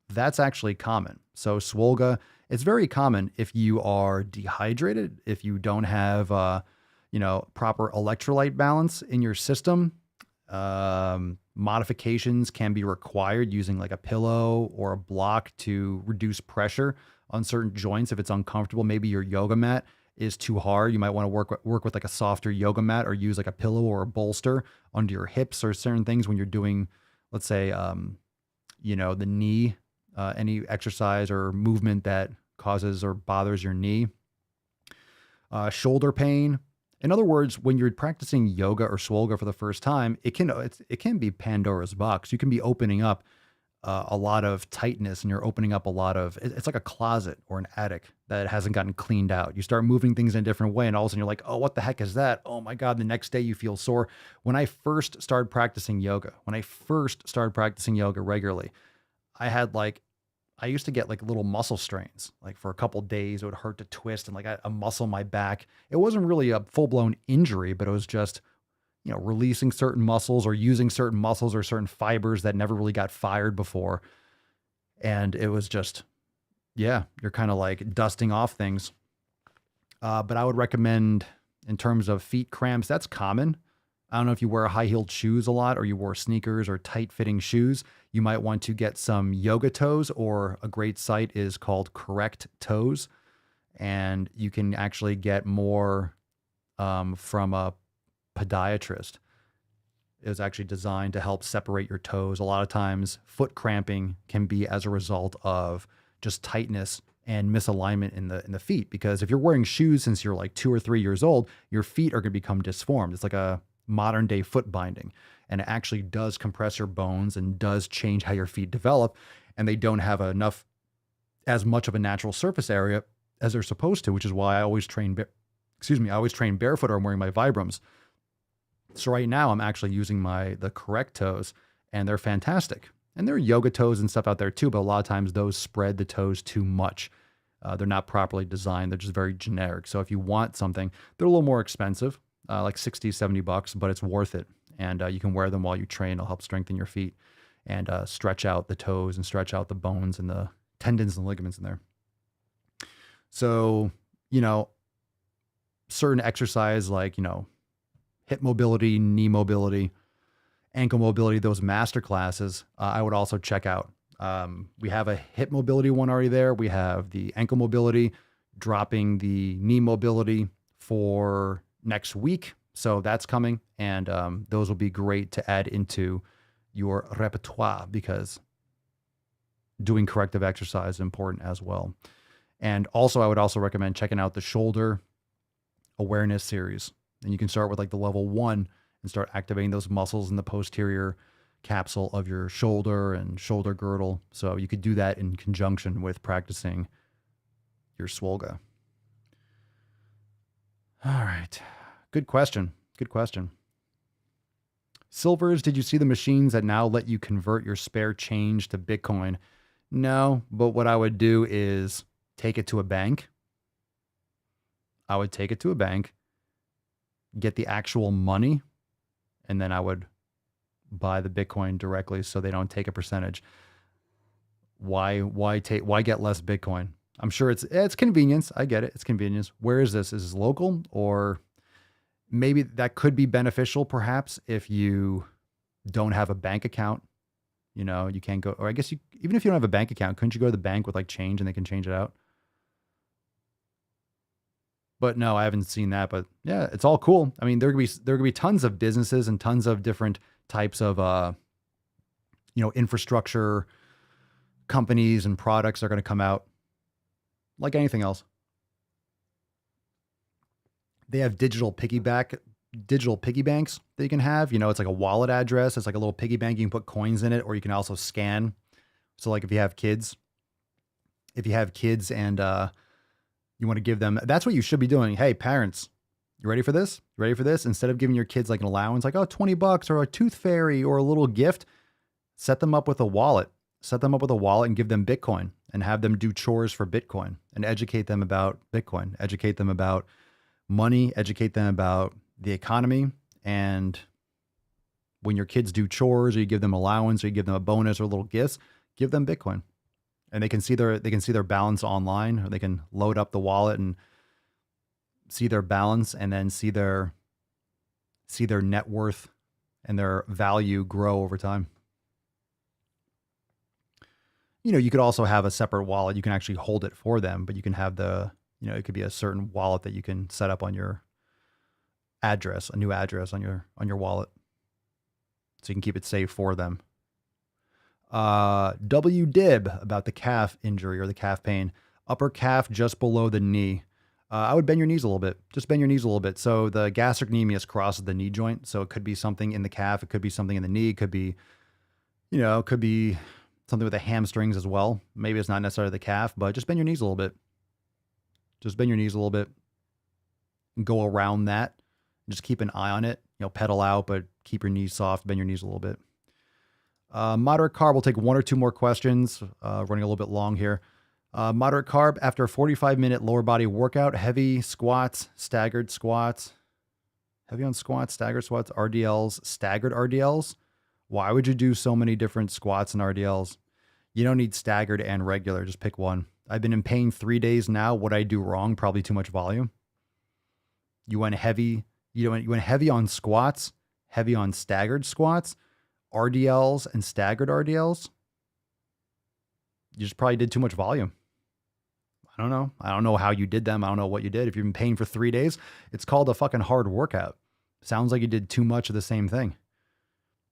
that's actually common. So Swolga, it's very common if you are dehydrated, if you don't have, proper electrolyte balance in your system. Modifications can be required using like a pillow or a block to reduce pressure on certain joints if it's uncomfortable. Maybe your yoga mat is too hard. You might want to work with like a softer yoga mat or use like a pillow or a bolster under your hips or certain things when you're doing, let's say, the knee, any exercise or movement that causes or bothers your knee. Shoulder pain. In other words, when you're practicing yoga or Swolga for the first time, it can be Pandora's box. You can be opening up a lot of tightness, and you're opening up it's like a closet or an attic that hasn't gotten cleaned out. You start moving things in a different way, and all of a sudden you're like, oh, what the heck is that? Oh my God, the next day you feel sore. When I first started practicing yoga regularly, I used to get like little muscle strains. Like for a couple days, it would hurt to twist and like a muscle in my back. It wasn't really a full-blown injury, but it was just, releasing certain muscles or using certain muscles or certain fibers that never really got fired before. And it was just, you're kind of like dusting off things. But I would recommend in terms of feet cramps, that's common. I don't know if you wear high-heeled shoes a lot or you wore sneakers or tight-fitting shoes. You might want to get some yoga toes, or a great site is called Correct Toes. And you can actually get more from a podiatrist. It was actually designed to help separate your toes. A lot of times foot cramping can be as a result of just tightness and misalignment in the feet. Because if you're wearing shoes since you're like 2 or 3 years old, your feet are going to become disformed. It's like a modern day foot binding, and it actually does compress your bones and does change how your feet develop, and they don't have as much of a natural surface area as they're supposed to, which is why I always train barefoot or I'm wearing my Vibrams. So right now I'm actually using the Correct Toes, and they're fantastic. And there are yoga toes and stuff out there too, but a lot of times those spread the toes too much. They're not properly designed. They're just very generic. So if you want something, they're a little more expensive, like $60, $70, but it's worth it. And you can wear them while you train. It'll help strengthen your feet and stretch out the toes and stretch out the bones and the tendons and ligaments in there. So, certain exercise like, hip mobility, knee mobility, ankle mobility, those master classes, I would also check out. We have a hip mobility one already there. We have the ankle mobility, dropping the knee mobility for next week. So that's coming. And those will be great to add into your repertoire, because doing corrective exercise is important as well. And also, I would also recommend checking out the shoulder awareness series. And you can start with like the level 1 and start activating those muscles in the posterior capsule of your shoulder and shoulder girdle. So you could do that in conjunction with practicing your Swolga. All right. Good question. Good question. Silvers, did you see the machines that now let you convert your spare change to Bitcoin? No, but what I would do is take it to a bank. I would take it to a bank, get the actual money, and then I would buy the Bitcoin directly so they don't take a percentage. Why get less Bitcoin? I'm sure it's convenience. I get it. It's convenience. Where is this? Is this local? Or maybe that could be beneficial perhaps if you don't have a bank account. You know, you can't go, or I guess even if you don't have a bank account, couldn't you go to the bank with like change and they can change it out? But no, I haven't seen that. But yeah, it's all cool. I mean, there could be tons of businesses and tons of different types of infrastructure companies and products are going to come out like anything else. They have digital piggy banks that you can have. You know, it's like a wallet address. It's like a little piggy bank. You can put coins in it, or you can also scan. So like if you have kids and you want to give them, that's what you should be doing. Hey, parents, you ready for this? You ready for this? Instead of giving your kids like an allowance, like, oh, $20 or a tooth fairy or a little gift, set them up with a wallet. Set them up with a wallet and give them Bitcoin and have them do chores for Bitcoin and educate them about Bitcoin, educate them about money, educate them about the economy. And when your kids do chores or you give them allowance or you give them a bonus or little gifts, give them Bitcoin. And they can see their balance online, or they can load up the wallet and see their balance and then see their net worth and their value grow over time. You know, you could also have a separate wallet. You can actually hold it for them, but you can have it could be a certain wallet that you can set up on your address, a new address on your wallet. So you can keep it safe for them. WDib about the calf injury or the calf pain. Upper calf just below the knee. I would bend your knees a little bit. Just bend your knees a little bit. So the gastrocnemius crosses the knee joint. So it could be something in the calf. It could be something in the knee. It could be, something with the hamstrings as well. Maybe it's not necessarily the calf, but just bend your knees a little bit. Just bend your knees a little bit and go around that. Just keep an eye on it. Pedal out, but keep your knees soft. Bend your knees a little bit. Moderate carb. We'll take one or two more questions. Running a little bit long here. Moderate carb after a 45-minute lower body workout. Heavy squats, staggered squats. Heavy on squats, staggered squats, RDLs, staggered RDLs. Why would you do so many different squats and RDLs? You don't need staggered and regular. Just pick one. I've been in pain 3 days now. What I do wrong? Probably too much volume. You went heavy. You went heavy on squats, heavy on staggered squats, RDLs and staggered RDLs. You just probably did too much volume. I don't know. I don't know how you did them. I don't know what you did. If you've been paying for 3 days, it's called a fucking hard workout. Sounds like you did too much of the same thing.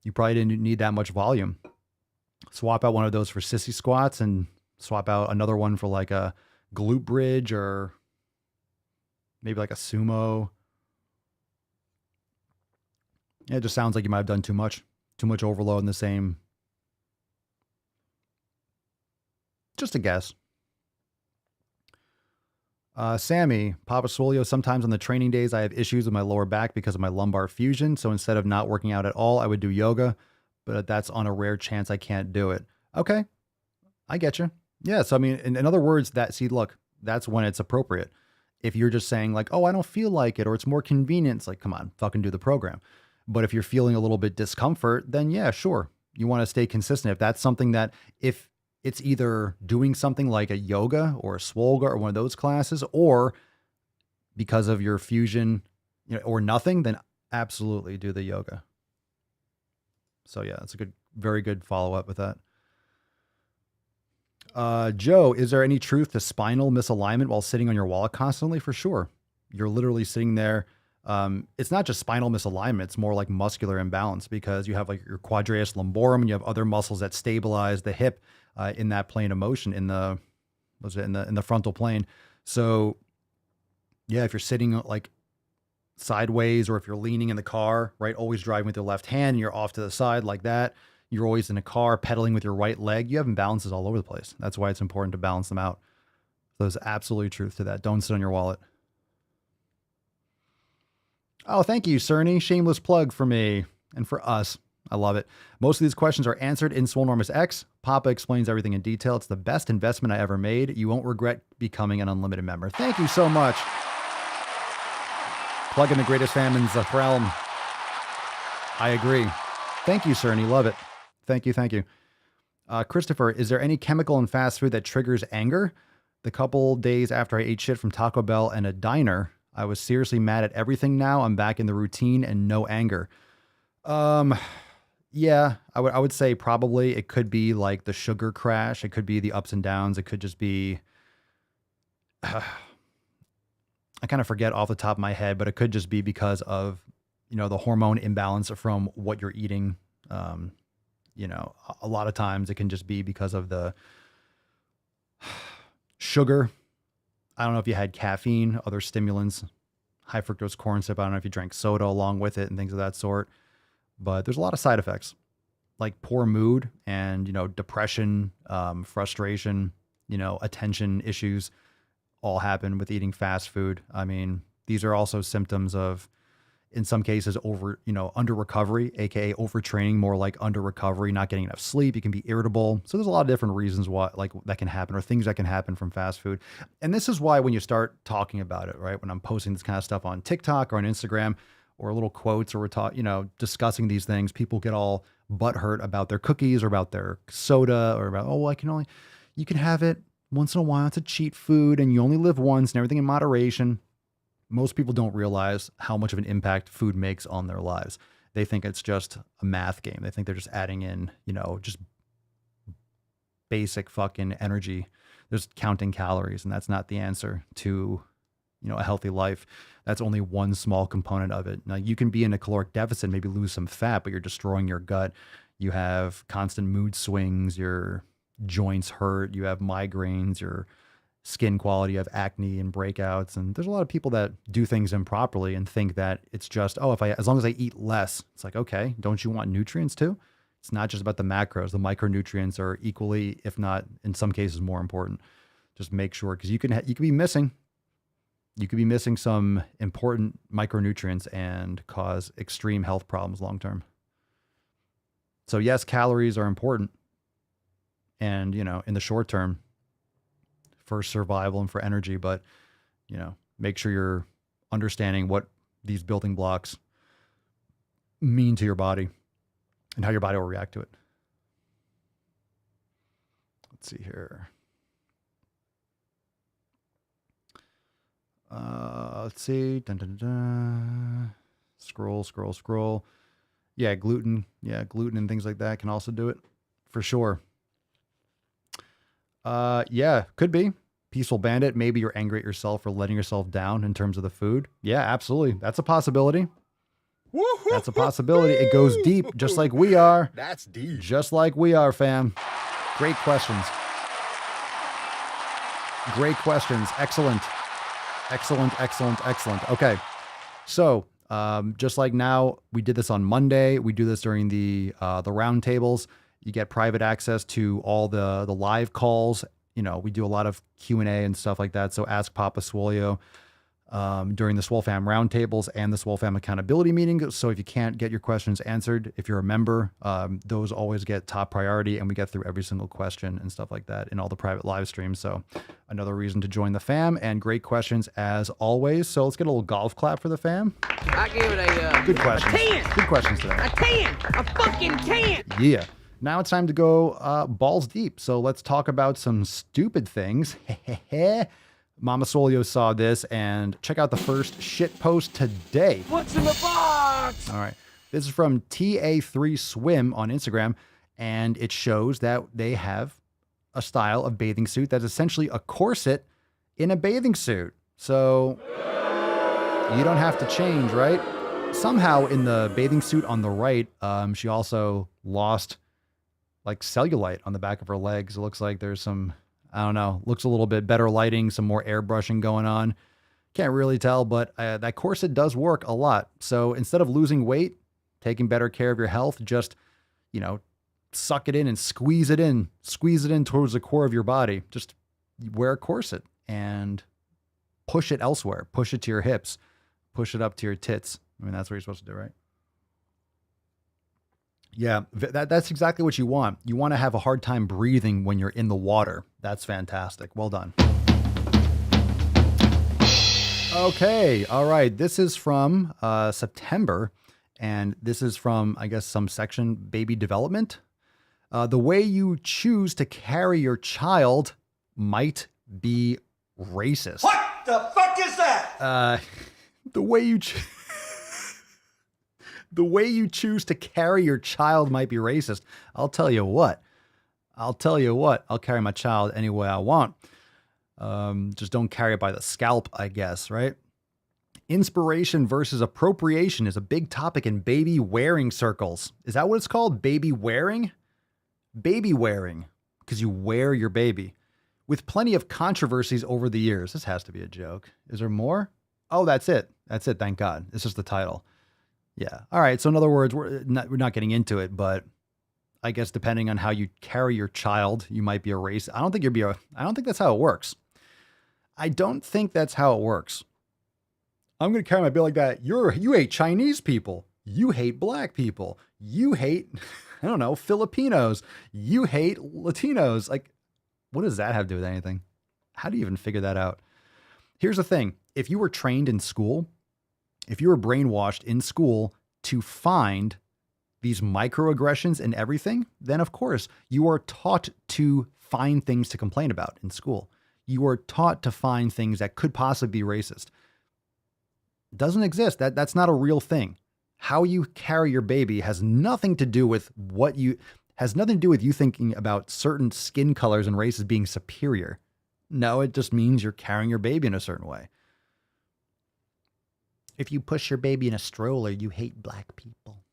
You probably didn't need that much volume. Swap out one of those for sissy squats and swap out another one for like a glute bridge or maybe like a sumo. Yeah, it just sounds like you might have done too much overload in the same. Just a guess. Sammy, Papa Swolio, sometimes on the training days, I have issues with my lower back because of my lumbar fusion. So instead of not working out at all, I would do yoga, but that's on a rare chance I can't do it. Okay. I get you. Yeah. So, I mean, in other words, that's when it's appropriate. If you're just saying like, oh, I don't feel like it, or it's more convenient, it's like, come on, fucking do the program. But if you're feeling a little bit discomfort, then yeah, sure. You want to stay consistent. If that's something that, if it's either doing something like a yoga or a Swole or one of those classes, or because of your fusion, or nothing, then absolutely do the yoga. So yeah, that's a very good follow up with that. Joe, is there any truth to spinal misalignment while sitting on your wallet constantly? For sure. You're literally sitting there. It's not just spinal misalignment. It's more like muscular imbalance because you have like your quadratus lumborum and you have other muscles that stabilize the hip in that plane of motion in the frontal plane. So yeah, if you're sitting like sideways or if you're leaning in the car, right, always driving with your left hand and you're off to the side like that, you're always in a car pedaling with your right leg, you have imbalances all over the place. That's why it's important to balance them out. So there's absolutely truth to that. Don't sit on your wallet. Oh, thank you, Cerny. Shameless plug for me and for us. I love it. Most of these questions are answered in Swolenormous X. Papa explains everything in detail. It's the best investment I ever made. You won't regret becoming an unlimited member. Thank you so much. Plug in the greatest fam in the realm. I agree. Thank you, Cerny. Love it. Thank you. Thank you. Christopher, is there any chemical in fast food that triggers anger? The couple days after I ate shit from Taco Bell and a diner, I was seriously mad at everything now. I'm back in the routine and no anger. Yeah, I would say probably it could be like the sugar crash. It could be the ups and downs. It could just be, I kind of forget off the top of my head, but it could just be because of, the hormone imbalance from what you're eating. A lot of times it can just be because of the sugar. I don't know if you had caffeine, other stimulants, high fructose corn syrup. I don't know if you drank soda along with it and things of that sort. But there's a lot of side effects like poor mood and, depression, frustration, attention issues all happen with eating fast food. I mean, these are also symptoms of, in some cases, under recovery, aka overtraining, more like under recovery, not getting enough sleep. You can be irritable. So there's a lot of different reasons why that can happen, or things that can happen from fast food. And this is why when you start talking about it, right, when I'm posting this kind of stuff on TikTok or on Instagram, or little quotes, or we're discussing these things, people get all butthurt about their cookies or about their soda or about, you can have it once in a while. It's a cheat food and you only live once and everything in moderation. Most people don't realize how much of an impact food makes on their lives. They think it's just a math game. They think they're just adding in, just basic fucking energy. There's counting calories, and that's not the answer to, a healthy life. That's only one small component of it. Now, you can be in a caloric deficit, maybe lose some fat, but you're destroying your gut. You have constant mood swings, your joints hurt, you have migraines, your skin quality, you have acne and breakouts. And there's a lot of people that do things improperly and think that it's just, as long as I eat less, it's like, okay, don't you want nutrients too? It's not just about the macros. The micronutrients are equally, if not in some cases more important. Just make sure, because you could be missing some important micronutrients and cause extreme health problems long term. So yes, calories are important. And, in the short term for survival and for energy, but, make sure you're understanding what these building blocks mean to your body and how your body will react to it. Let's see here. Let's see. Dun, dun, dun. Scroll. Yeah, gluten. Yeah, gluten and things like that can also do it for sure. Yeah, could be. Peaceful Bandit. Maybe you're angry at yourself for letting yourself down in terms of the food. Yeah, absolutely. That's a possibility. That's a possibility. It goes deep, just like we are. That's deep. Just like we are, fam. Great questions. Excellent. Okay. So, just like now, we did this on Monday. We do this during the roundtables. You get private access to all the live calls. We do a lot of Q&A and stuff like that. So ask Papa Swolio during the SwoleFam roundtables and the SwoleFam accountability meeting. So if you can't get your questions answered, if you're a member, those always get top priority, and we get through every single question and stuff like that in all the private live streams. So another reason to join the fam, and great questions as always. So let's get a little golf clap for the fam. I gave it a good questions. 10. Good questions today. A 10. A fucking 10. Yeah. Now it's time to go balls deep. So let's talk about some stupid things. Mama Swolio saw this, and check out the first shit post today. What's in the box? All right. This is from TA3 Swim on Instagram, and it shows that they have a style of bathing suit that's essentially a corset in a bathing suit. So you don't have to change, right? Somehow in the bathing suit on the right, she also lost like cellulite on the back of her legs. It looks like there's some, I don't know, looks a little bit better lighting, some more airbrushing going on. Can't really tell, but that corset does work a lot. So instead of losing weight, taking better care of your health, just, suck it in and squeeze it in towards the core of your body. Just wear a corset and push it elsewhere. Push it to your hips, push it up to your tits. I mean, that's what you're supposed to do, right? Yeah, that's exactly what you want. You want to have a hard time breathing when you're in the water. That's fantastic. Well done. Okay. All right. This is from September, and this is from, I guess, some section, baby development. The way you choose to carry your child might be racist. What the fuck is that? The way you the way you choose to carry your child might be racist. I'll tell you what. I'll carry my child any way I want. Just don't carry it by the scalp, I guess, right? Inspiration versus appropriation is a big topic in baby wearing circles. Is that what it's called? Baby wearing? Baby wearing, because you wear your baby. With plenty of controversies over the years. This has to be a joke. Is there more? Oh, that's it. That's it. Thank God. This is the title. Yeah. All right. So in other words, we're not getting into it, but I guess depending on how you carry your child, you might be a race. I don't think that's how it works. I don't think that's how it works. I'm going to carry my baby like that. You hate Chinese people. You hate black people. You hate, I don't know, Filipinos. You hate Latinos. Like, what does that have to do with anything? How do you even figure that out? Here's the thing. If you were trained in school, if you were brainwashed in school to find these microaggressions in everything, then of course you are taught to find things to complain about in school. You are taught to find things that could possibly be racist. It doesn't exist. That's not a real thing. How you carry your baby has nothing to do with you thinking about certain skin colors and races being superior. No, it just means you're carrying your baby in a certain way. If you push your baby in a stroller, you hate black people.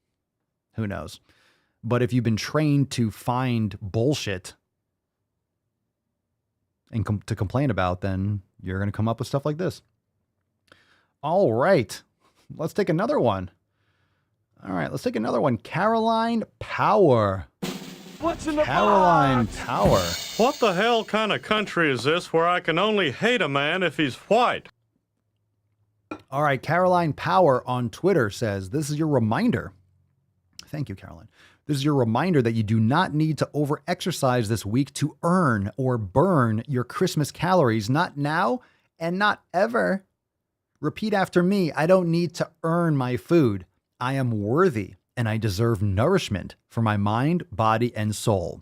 Who knows? But if you've been trained to find bullshit and to complain about, then you're going to come up with stuff like this. All right. Let's take another one. Caroline Power. What's in the Caroline box? Power. What the hell kind of country is this where I can only hate a man if he's white? All right. Caroline Power on Twitter says, this is your reminder. Thank you, Caroline. This is your reminder that you do not need to over-exercise this week to earn or burn your Christmas calories. Not now and not ever. Repeat after me. I don't need to earn my food. I am worthy and I deserve nourishment for my mind, body, and soul.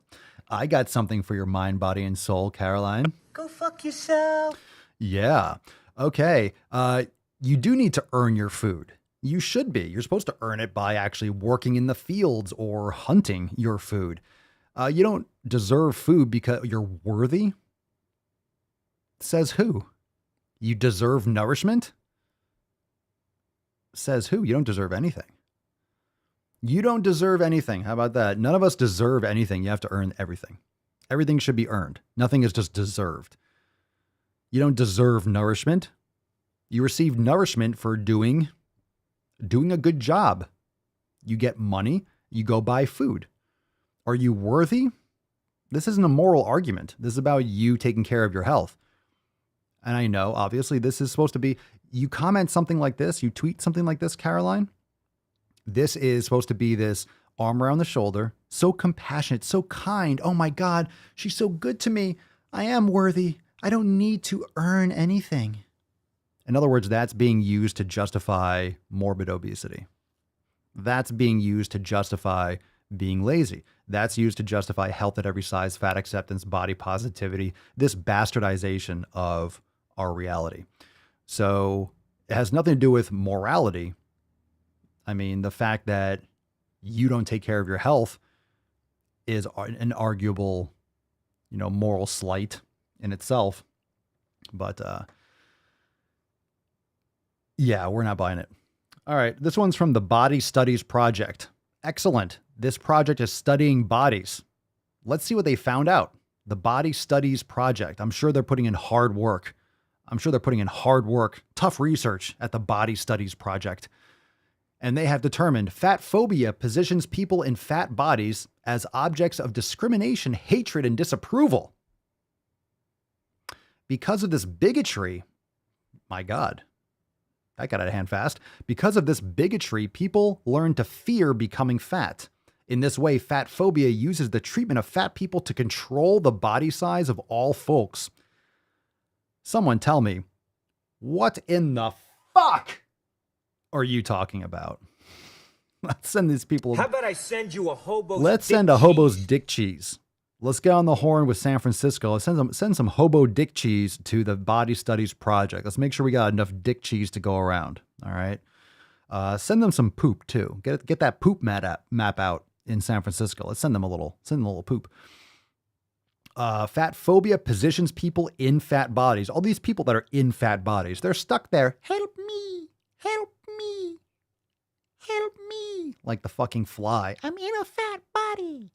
I got something for your mind, body, and soul, Caroline. Go fuck yourself. Yeah. Okay. You do need to earn your food. You should be. You're supposed to earn it by actually working in the fields or hunting your food. You don't deserve food because you're worthy. Says who? You deserve nourishment? Says who? You don't deserve anything. You don't deserve anything. How about that? None of us deserve anything. You have to earn everything. Everything should be earned. Nothing is just deserved. You don't deserve nourishment. You receive nourishment for doing a good job. You get money. You go buy food. Are you worthy? This isn't a moral argument. This is about you taking care of your health. And I know, obviously, this is supposed to be, you comment something like this, you tweet something like this, Caroline. This is supposed to be this arm around the shoulder, so compassionate, so kind. Oh my God, she's so good to me. I am worthy. I don't need to earn anything. In other words, that's being used to justify morbid obesity. That's being used to justify being lazy. That's used to justify health at every size, fat acceptance, body positivity, this bastardization of our reality. So it has nothing to do with morality. I mean, the fact that you don't take care of your health is an arguable, moral slight in itself. But, yeah, we're not buying it. All right. This one's from the Body Studies Project. Excellent. This project is studying bodies. Let's see what they found out. The Body Studies Project. I'm sure they're putting in hard work. Tough research at the Body Studies Project. And they have determined fat phobia positions people in fat bodies as objects of discrimination, hatred, and disapproval. Because of this bigotry, my God, that got out of hand fast. Because of this bigotry, people learn to fear becoming fat. In this way, fat phobia uses the treatment of fat people to control the body size of all folks. Someone tell me, what in the fuck are you talking about? Let's send these people. How about I send you a hobo's Let's send a hobo's dick cheese. Let's get on the horn with San Francisco. Let's send some hobo dick cheese to the Body Studies Project. Let's make sure we got enough dick cheese to go around. All right. Send them some poop too. Get that poop map out in San Francisco. Let's send them a little poop. Fat phobia positions people in fat bodies. All these people that are in fat bodies, they're stuck there. Help me, help me, help me. Like the fucking fly. I'm in a fat body.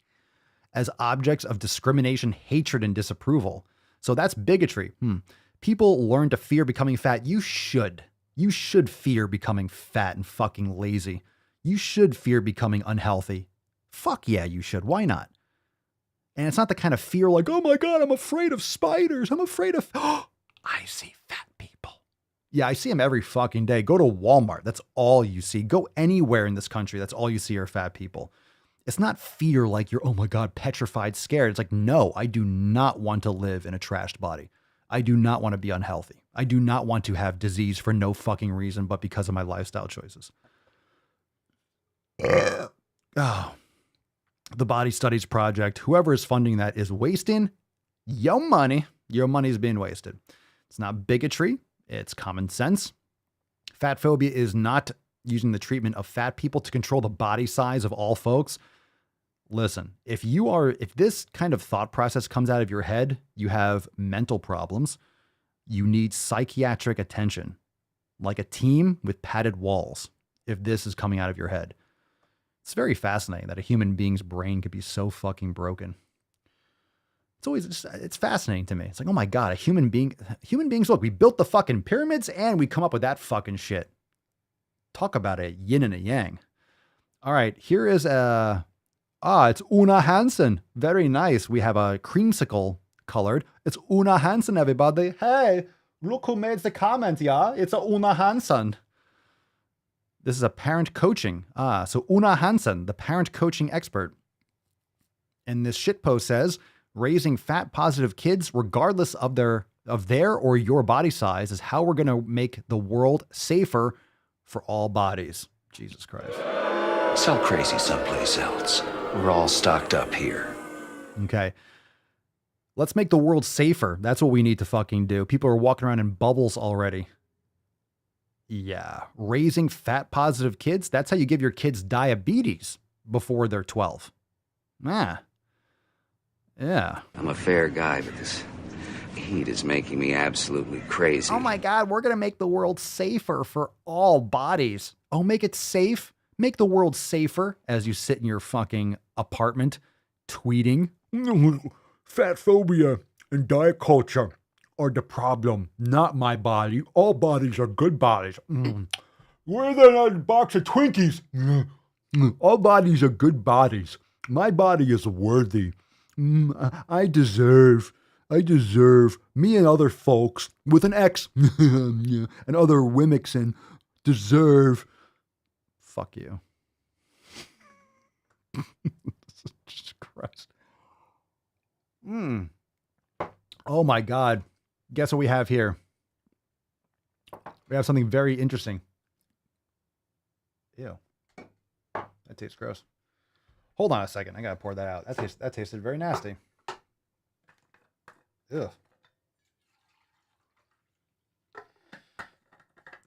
As objects of discrimination, hatred, and disapproval. So that's bigotry. People learn to fear becoming fat. You should fear becoming fat and fucking lazy. You should fear becoming unhealthy. Fuck yeah, you should. Why not? And it's not the kind of fear like, oh my God, I'm afraid of spiders. I'm afraid of, I see fat people. Yeah, I see them every fucking day. Go to Walmart. That's all you see. Go anywhere in this country. That's all you see are fat people. It's not fear like you're, oh my God, petrified, scared. It's like, no, I do not want to live in a trashed body. I do not want to be unhealthy. I do not want to have disease for no fucking reason, but because of my lifestyle choices. Oh, the Body Studies Project, whoever is funding that is wasting your money. Your money is being wasted. It's not bigotry. It's common sense. Fat phobia is not using the treatment of fat people to control the body size of all folks. Listen, if this kind of thought process comes out of your head, you have mental problems. You need psychiatric attention, like a team with padded walls, if this is coming out of your head. It's very fascinating that a human being's brain could be so fucking broken. It's fascinating to me. It's like, oh my God, human beings, look, we built the fucking pyramids and we come up with that fucking shit. Talk about a yin and a yang. All right, here is it's Una Hansen. Very nice. We have a creamsicle colored. It's Una Hansen, everybody. Hey, look who made the comment, yeah? It's a Una Hansen. This is a parent coaching. So Una Hansen, the parent coaching expert. And this shitpost says, raising fat positive kids, regardless of their or your body size, is how we're going to make the world safer for all bodies. Jesus Christ. Sell crazy someplace else. We're all stocked up here. Okay. Let's make the world safer. That's what we need to fucking do. People are walking around in bubbles already. Yeah. Raising fat positive kids. That's how you give your kids diabetes before they're 12. Yeah. I'm a fair guy, but this heat is making me absolutely crazy. Oh my God, we're going to make the world safer for all bodies. Oh, make it safe. Make the world safer as you sit in your fucking apartment tweeting. Fat phobia and diet culture are the problem, not my body. All bodies are good bodies. Where's that box of Twinkies? All bodies are good bodies. My body is worthy. I deserve me and other folks with an X and other Wimixon deserve. Fuck you. Jesus Christ. Oh my God. Guess what we have here? We have something very interesting. Ew. That tastes gross. Hold on a second. I gotta pour that out. That tasted very nasty. Ugh.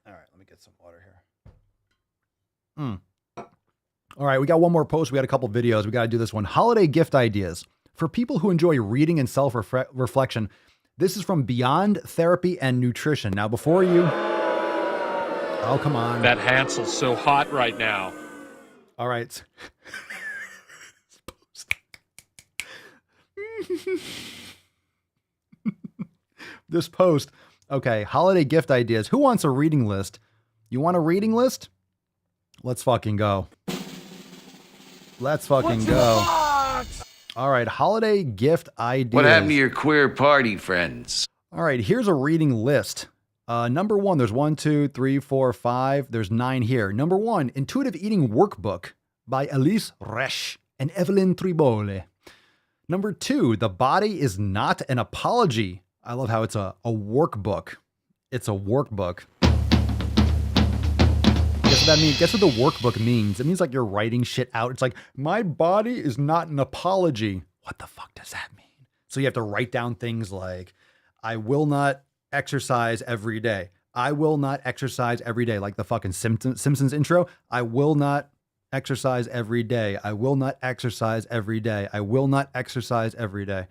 All right, let me get some water here. All right, we got one more post. We got a couple videos. We got to do this one. Holiday gift ideas. For people who enjoy reading and self-reflection, this is from Beyond Therapy and Nutrition. Now, before you... Oh, come on. That Hansel's so hot right now. All right. This post. Okay, holiday gift ideas. Who wants a reading list? You want a reading list? Let's fucking go. Let's fucking go. All right, holiday gift ideas. What happened to your queer party friends? All right, here's a reading list. Number one, there's 1, 2, 3, 4, 5. There's 9 here. Number one, Intuitive Eating Workbook by Elise Resch and Evelyn Tribole. Number 2, The Body is Not an Apology. I love how it's a workbook. It's a workbook. Guess what that means? Guess what the workbook means? It means like you're writing shit out. It's like, my body is not an apology. What the fuck does that mean? So you have to write down things like, I will not exercise every day. I will not exercise every day. Like the fucking Simpsons intro. I will not exercise every day. I will not exercise every day. I will not exercise every day.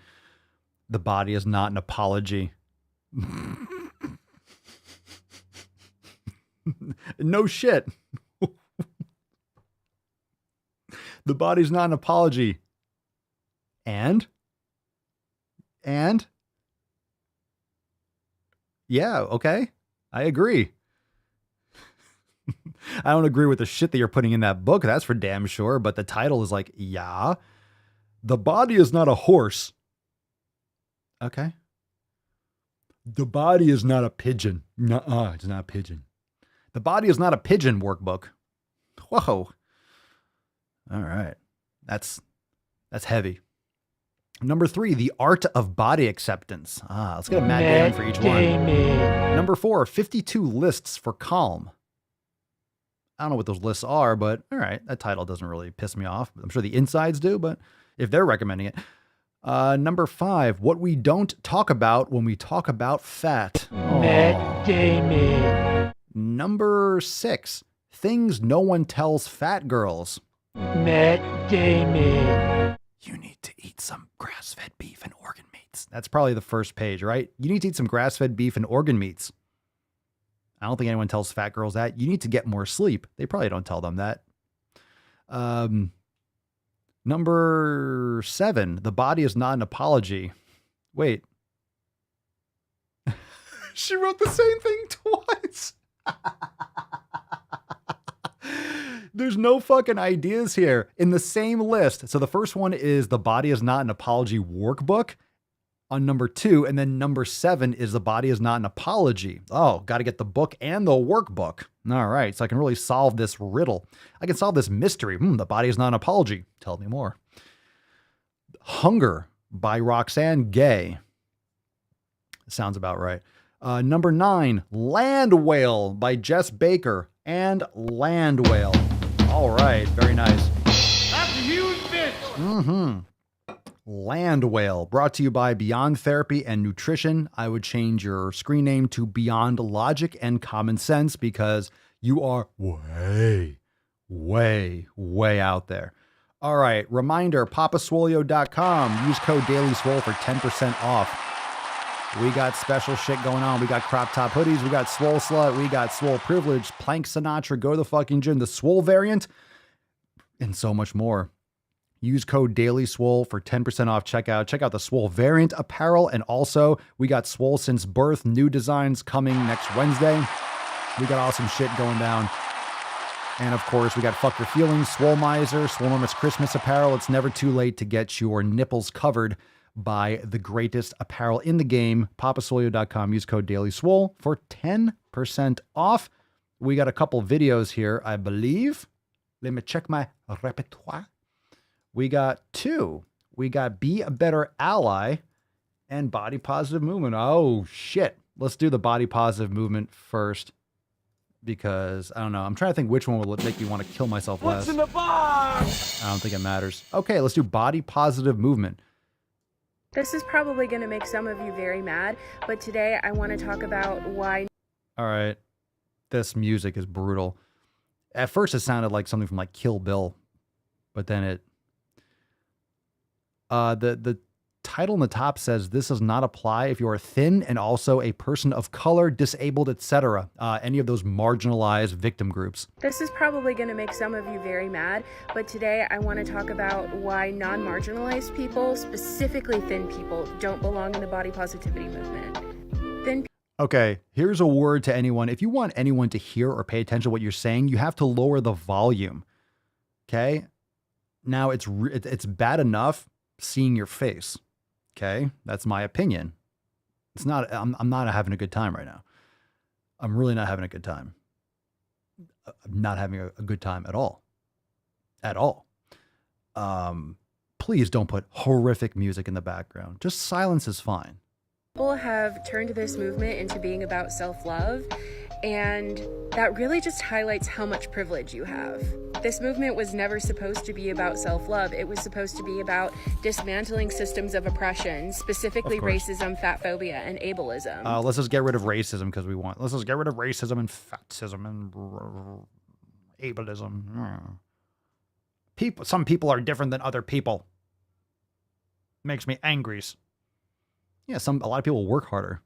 The body is not an apology. No shit. The body's not an apology. And yeah, okay. I agree. I don't agree with the shit that you're putting in that book. That's for damn sure. But the title is like, yeah, the body is not a horse. Okay. The body is not a pigeon. Nuh-uh, it's not a pigeon. The body is not a pigeon workbook. Whoa. All right. That's heavy. Number 3, the art of body acceptance. Let's get a Matt Damon for each one. Number 4, 52 lists for calm. I don't know what those lists are, but all right. That title doesn't really piss me off. I'm sure the insides do, but if they're recommending it. Number 5, what we don't talk about when we talk about fat. Matt Damon. Number 6, things no one tells fat girls. Matt Damon. You need to eat some grass-fed beef and organ meats. That's probably the first page, right? You need to eat some grass-fed beef and organ meats. I don't think anyone tells fat girls that. You need to get more sleep. They probably don't tell them that. Number 7, the body is not an apology. Wait. She wrote the same thing twice. There's no fucking ideas here in the same list. So the first one is the body is not an apology workbook on number 2. And then number 7 is the body is not an apology. Oh, got to get the book and the workbook. All right. So I can really solve this riddle. I can solve this mystery. The body is not an apology. Tell me more. Hunger by Roxanne Gay. Sounds about right. Number 9, Land Whale by Jess Baker and Land Whale. All right. Very nice. That's a huge bitch. Land Whale, brought to you by Beyond Therapy and Nutrition. I would change your screen name to Beyond Logic and Common Sense because you are way, way, way out there. All right. Reminder, papaswolio.com. Use code DailySwole for 10% off. We got special shit going on. We got crop top hoodies. We got Swole Slut. We got Swole Privilege, Plank Sinatra, Go to the fucking gym, the Swole variant, and so much more. Use code DailySwole for 10% off checkout. Check out the Swole variant apparel. And also, we got Swole Since Birth, new designs coming next Wednesday. We got awesome shit going down. And of course, we got Fuck Your Feelings, Swole Miser, Swole Moments Christmas apparel. It's never too late to get your nipples covered by the greatest apparel in the game. papaswolio.com. Use code DailySwole for 10% off. We got a couple videos here, I believe. Let me check my repertoire. We got 2. We got Be a Better Ally and Body Positive Movement. Oh, shit. Let's do the Body Positive Movement first because, I don't know. I'm trying to think which one will make me want to kill myself less. What's in the box? I don't think it matters. Okay, let's do Body Positive Movement. This is probably going to make some of you very mad, but today I want to talk about why. All right. This music is brutal. At first it sounded like something from like Kill Bill, but then it the title in the top says this does not apply if you are thin and also a person of color, disabled, etc. Any of those marginalized victim groups. This is probably going to make some of you very mad, but today I want to talk about why non-marginalized people, specifically thin people, don't belong in the body positivity movement. Okay, here's a word to anyone. If you want anyone to hear or pay attention to what you're saying, you have to lower the volume. Okay? Now it's bad enough seeing your face. Okay? That's my opinion. It's not I'm not having a good time right now. I'm really not having a good time. I'm not having a good time at all. At all. Please don't put horrific music in the background. Just silence is fine. People have turned this movement into being about self-love, and that really just highlights how much privilege you have. This movement was never supposed to be about self-love. It was supposed to be about dismantling systems of oppression, specifically racism, fat phobia, and ableism. Let's just get rid of racism because we want. Let's just get rid of racism and fatism and ableism. Some people are different than other people. Makes me angry. Yeah, a lot of people work harder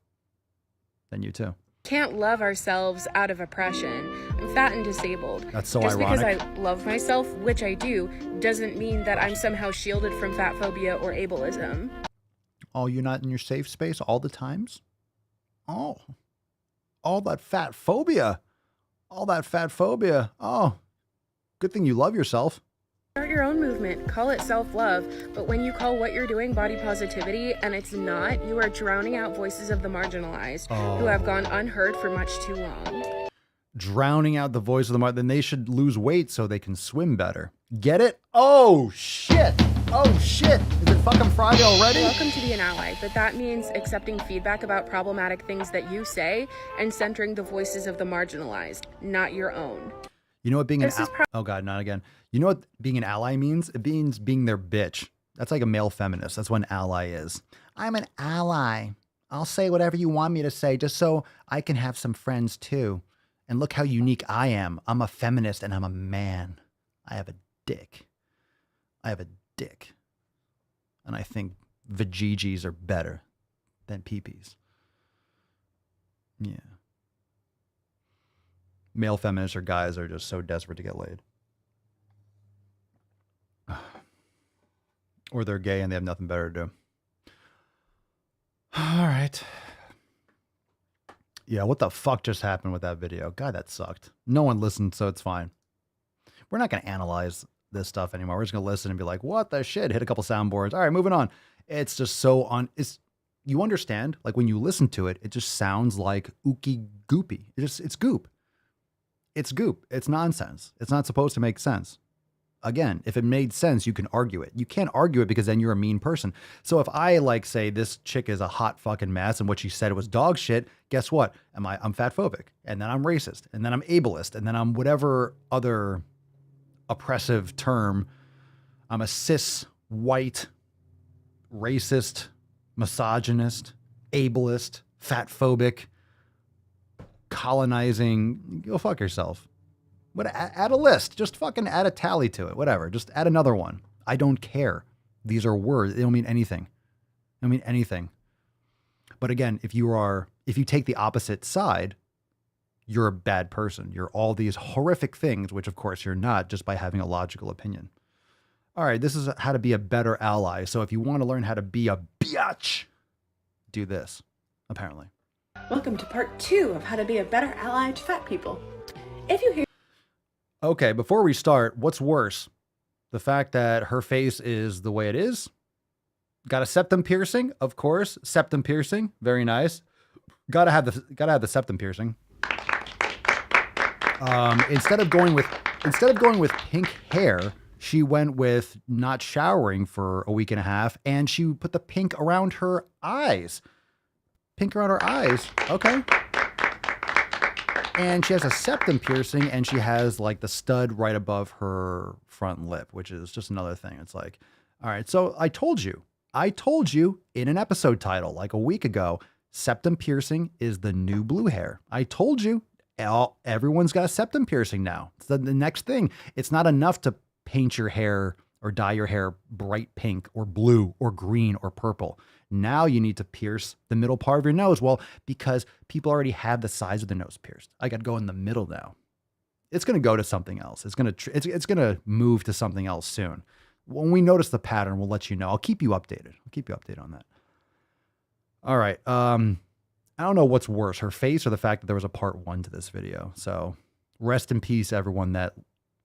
than you too. Can't love ourselves out of oppression. I'm fat and disabled. That's so Just ironic. because I love myself, which I do, doesn't mean that I'm somehow shielded from fat phobia or ableism. Oh, you're not in your safe space all the times? Oh, all that fat phobia. All that fat phobia. Oh, good thing you love yourself. Start your own movement. Call it self-love. But when you call what you're doing body positivity and it's not, you are drowning out voices of the marginalized who have gone unheard for much too long. Drowning out the voice of the marginalized. Then they should lose weight so they can swim better. Get it? Oh, shit. Oh, shit. Is it fucking Friday already? Welcome to be an ally, but that means accepting feedback about problematic things that you say and centering the voices of the marginalized, not your own. You know what being oh God, not again. You know what being an ally means? It means being their bitch. That's like a male feminist. That's what an ally is. I'm an ally. I'll say whatever you want me to say just so I can have some friends too. And look how unique I am. I'm a feminist and I'm a man. I have a dick. I have a dick. And I think vajigis are better than peepees. Yeah. Male feminists or guys are just so desperate to get laid. Or they're gay and they have nothing better to do. All right. Yeah, what the fuck just happened with that video? God, that sucked. No one listened, so it's fine. We're not going to analyze this stuff anymore. We're just going to listen and be like, what the shit? Hit a couple soundboards. All right, moving on. It's just so you understand, like when you listen to it, it just sounds like ooky goopy. It's goop. It's goop. It's nonsense. It's not supposed to make sense. Again, if it made sense, you can argue it. You can't argue it because then you're a mean person. So if I say this chick is a hot fucking mess and what she said was dog shit, guess what? I'm fat phobic, and then I'm racist, and then I'm ableist, and then I'm whatever other oppressive term. I'm a cis white racist, misogynist, ableist, fat phobic, colonizing. Go fuck yourself. What? Add a list. Just fucking add a tally to it. Whatever. Just add another one. I don't care. These are words. They don't mean anything. They don't mean anything. But again, if you take the opposite side, you're a bad person. You're all these horrific things, which of course you're not, just by having a logical opinion. All right, this is how to be a better ally. So if you want to learn how to be a biatch, do this, apparently. Welcome to part 2 of how to be a better ally to fat people. If you hear... Okay, before we start, what's worse? The fact that her face is the way it is? Got a septum piercing, of course. Septum piercing, very nice. Gotta have the septum piercing. Instead of going with pink hair, she went with not showering for a week and a half, and she put the pink around her eyes. Pink around her eyes. Okay. And she has a septum piercing, and she has like the stud right above her front lip, which is just another thing. It's like, all right, so I told you in an episode title like a week ago, septum piercing is the new blue hair. I told you, everyone's got a septum piercing now. It's the next thing. It's not enough to paint your hair or dye your hair bright pink or blue or green or purple. Now you need to pierce the middle part of your nose. Well, because people already have the size of their nose pierced. I got to go in the middle now. It's going to go to something else. It's going to move to something else soon. When we notice the pattern, we'll let you know. I'll keep you updated. On that. All right. I don't know what's worse, her face or the fact that there was a part 1 to this video. So rest in peace, everyone that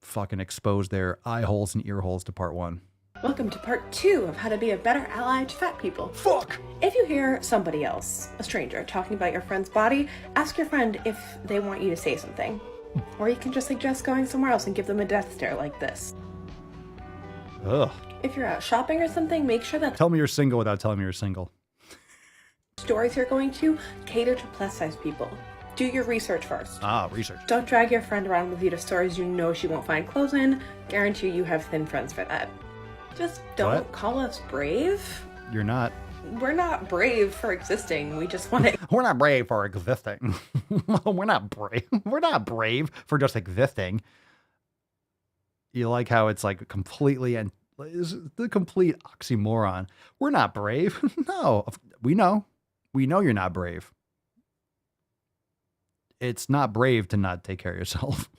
fucking exposed their eye holes and ear holes to part 1. Welcome to part 2 of how to be a better ally to fat people. Fuck! If you hear somebody else, a stranger, talking about your friend's body, ask your friend if they want you to say something. Or you can just suggest going somewhere else and give them a death stare like this. Ugh. If you're out shopping or something, make sure that Tell me you're single without telling me you're single. stores you're going to cater to plus size people. Do your research first. Research. Don't drag your friend around with you to stores you know she won't find clothes in. Guarantee you have thin friends for that. Just don't call us brave. You're not. We're not brave for existing. We just want to. We're not brave for existing. We're not brave. We're not brave for just existing. You like how it's like completely and is the complete oxymoron. We're not brave. No, we know. We know you're not brave. It's not brave to not take care of yourself.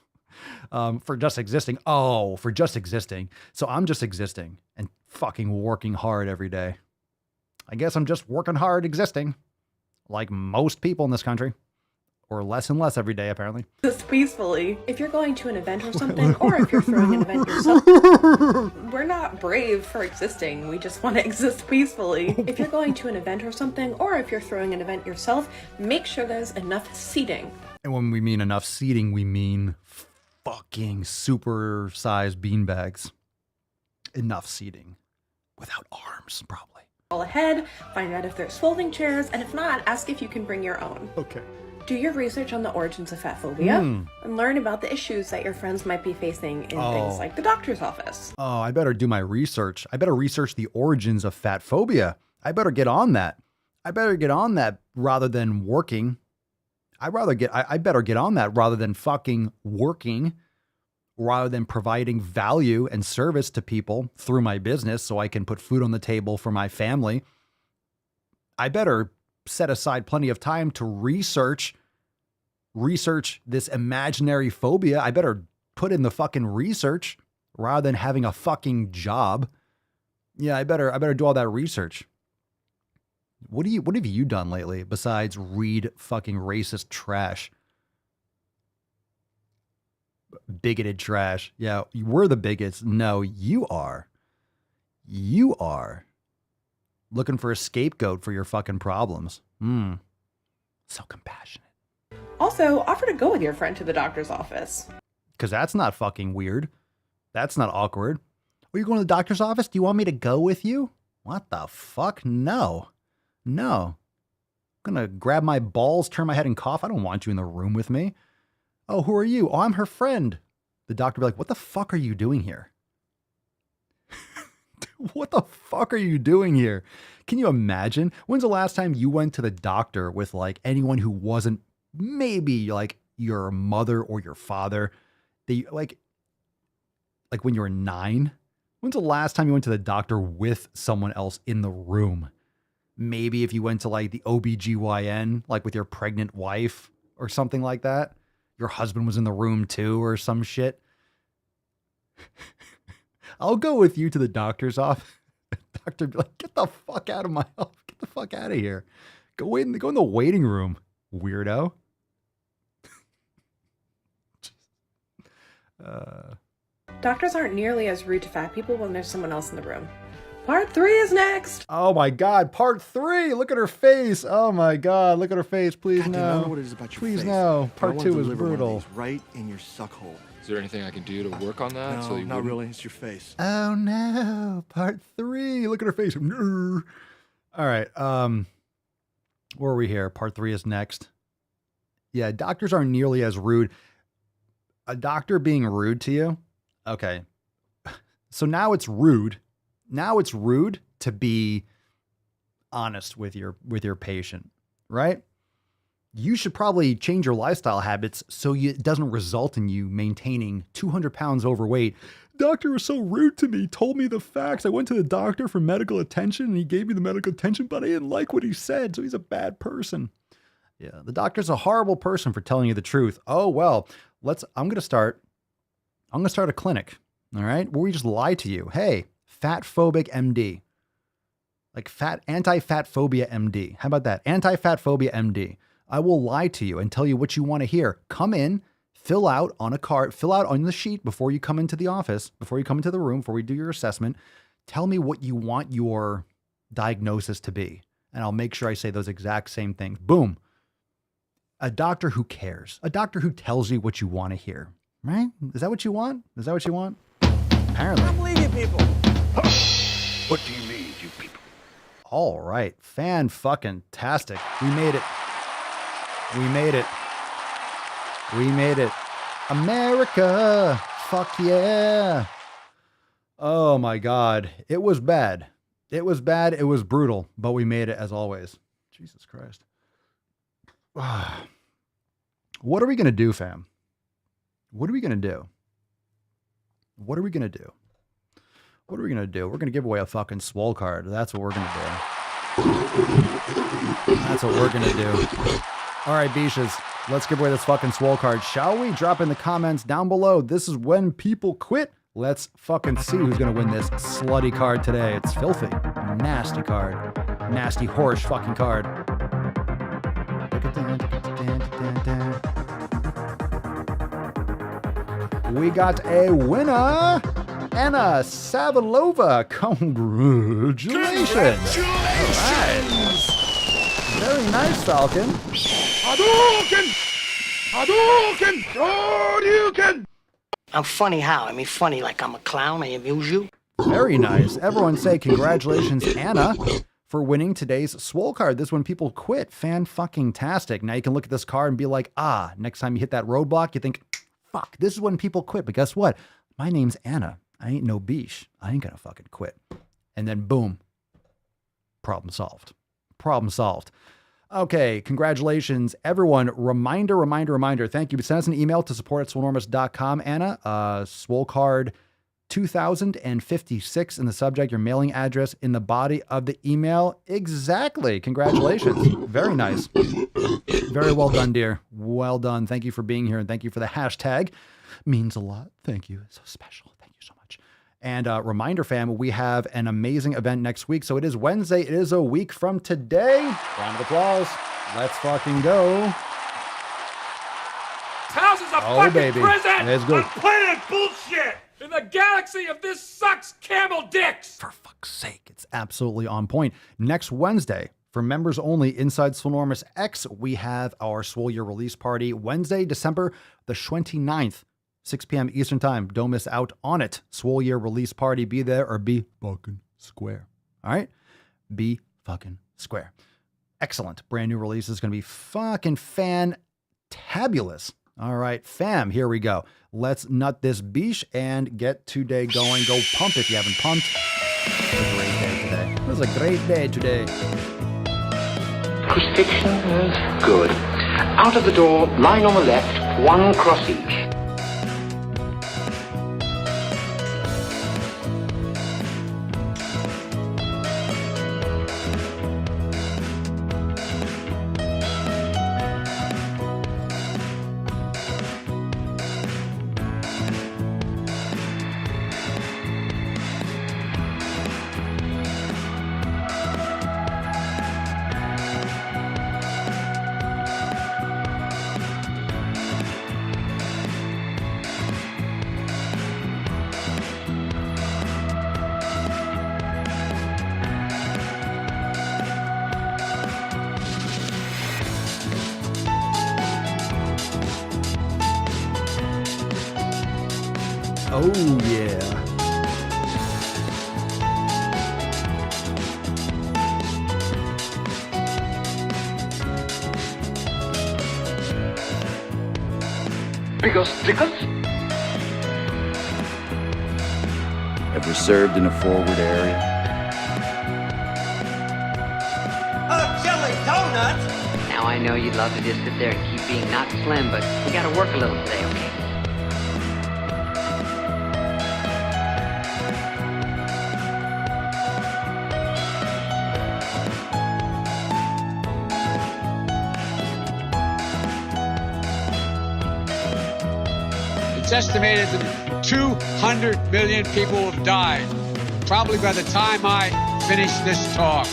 For just existing. Oh, for just existing. So I'm just existing and fucking working hard every day. I guess I'm just working hard existing. Like most people in this country. Or less and less every day, apparently. Just peacefully. If you're going to an event or something, or if you're throwing an event yourself, we're not brave for existing. We just want to exist peacefully. If you're going to an event or something, or if you're throwing an event yourself, make sure there's enough seating. And when we mean enough seating, we mean fucking super-sized beanbags. Enough seating. Without arms, probably. Call ahead, find out if there's folding chairs, and if not, ask if you can bring your own. Okay. Do your research on the origins of fat phobia and learn about the issues that your friends might be facing in things like the doctor's office. Oh, I better do my research. I better research the origins of fat phobia. I better get on that. I better get on that rather than working. I better get on that rather than fucking working, rather than providing value and service to people through my business so I can put food on the table for my family. I better set aside plenty of time to research this imaginary phobia. I better put in the fucking research rather than having a fucking job. Yeah, I better do all that research. What have you done lately besides read fucking racist trash? Bigoted trash. Yeah, we're the bigots. No, you are. You are. Looking for a scapegoat for your fucking problems. So compassionate. Also, offer to go with your friend to the doctor's office. Because that's not fucking weird. That's not awkward. Are you going to the doctor's office? Do you want me to go with you? What the fuck? No. No. I'm going to grab my balls, turn my head, and cough. I don't want you in the room with me. Oh, who are you? Oh, I'm her friend. The doctor will be like, what the fuck are you doing here? What the fuck are you doing here? Can you imagine? When's the last time you went to the doctor with like anyone who wasn't maybe like your mother or your father? They like when you were 9? When's the last time you went to the doctor with someone else in the room? Maybe if you went to like the OBGYN, like with your pregnant wife or something like that. Your husband was in the room too or some shit. I'll go with you to the doctor's office. Doctor be like, get the fuck out of my office. Get the fuck out of here. Go in the waiting room, weirdo. Doctors aren't nearly as rude to fat people when there's someone else in the room. Part 3 is next. Oh my God, part 3. Look at her face. Oh my God, look at her face. Please God, no. I don't know what it is about your Please face, no. but I Part wanna 2 is deliver one of brutal. these right in your suck hole. Is there anything I can do to work on that? No, not really. It's your face. Oh no, part 3. Look at her face. All right. Where are we here? Part 3 is next. Yeah, doctors aren't nearly as rude. A doctor being rude to you? Okay. So now it's rude. Now it's rude to be honest with your patient, right? You should probably change your lifestyle habits so it doesn't result in you maintaining 200 pounds overweight. Doctor was so rude to me, told me the facts. I went to the doctor for medical attention and he gave me the medical attention, but I didn't like what he said, so he's a bad person. Yeah, the doctor's a horrible person for telling you the truth. Oh, well, I'm going to start a clinic, all right, where we just lie to you. Hey, fat phobic MD. Like anti-fat phobia MD. How about that? Anti-fat phobia MD. I will lie to you and tell you what you want to hear. Come in, fill out on the sheet before you come into the office, before you come into the room, before we do your assessment. Tell me what you want your diagnosis to be. And I'll make sure I say those exact same things. Boom. A doctor who cares. A doctor who tells you what you want to hear. Right? Is that what you want? Is that what you want? Apparently. I believe you people. What do you need, you people? All right. Fan-fucking-tastic. We made it. We made it. We made it. America. Fuck yeah. Oh my God. It was bad. It was bad. It was brutal, but we made it as always. Jesus Christ. What are we going to do, fam? What are we going to do? What are we going to do? What are we going to do? We're going to give away a fucking Swole card. That's what we're going to do. That's what we're going to do. All right, Beaches. Let's give away this fucking Swole card, shall we? Drop in the comments down below. This is when people quit. Let's fucking see who's going to win this slutty card today. It's filthy. Nasty card. Nasty horse fucking card. We got a winner, Anna Savalova. Congratulations. All right. Very nice, Falcon. Hadouken! Hadouken! Shoryuken! I'm funny how? I mean, funny like I'm a clown. I amuse you. Very nice. Everyone say congratulations, Anna, for winning today's Swole card. This is when people quit. Fan-fucking-tastic. Now you can look at this card and be like, next time you hit that roadblock, you think, fuck, this is when people quit. But guess what? My name's Anna. I ain't no biche. I ain't gonna fucking quit. And then boom, problem solved. Problem solved. Okay, congratulations, everyone. Reminder. Thank you. Send us an email to support@swolenormous.com, Anna. Swole card 2056 in the subject, your mailing address in the body of the email. Exactly. Congratulations. Very nice. Very well done, dear. Well done. Thank you for being here, and thank you for the hashtag. Means a lot. Thank you. It's so special. Thank you so much. And reminder, fam, we have an amazing event next week. So it is Wednesday. It is a week from today. Round of applause. Let's fucking go. House is a fucking baby. prison Let's go. on planet bullshit. In the galaxy of this sucks camel dicks. For fuck's sake, it's absolutely on point. Next Wednesday, for members only inside Swolenormous X, we have our Swole Year release party. Wednesday, December the 29th. 6 p.m. Eastern Time. Don't miss out on it. Swole Year release party. Be there or be fucking square. All right? Be fucking square. Excellent. Brand new release is going to be fucking fantabulous. All right, fam, here we go. Let's nut this beach and get today going. Go pump if you haven't pumped. It's a great day today. It was a great day today. Crucifixion is good. Out of the door, line on the left, one cross each. Oh, yeah. Bigger stickers? Ever served in a forward area? A jelly donut? Now I know you'd love to just sit there and keep being not slim, but we gotta work a little today, okay? It's estimated that 200 million people have died, probably by the time I finish this talk.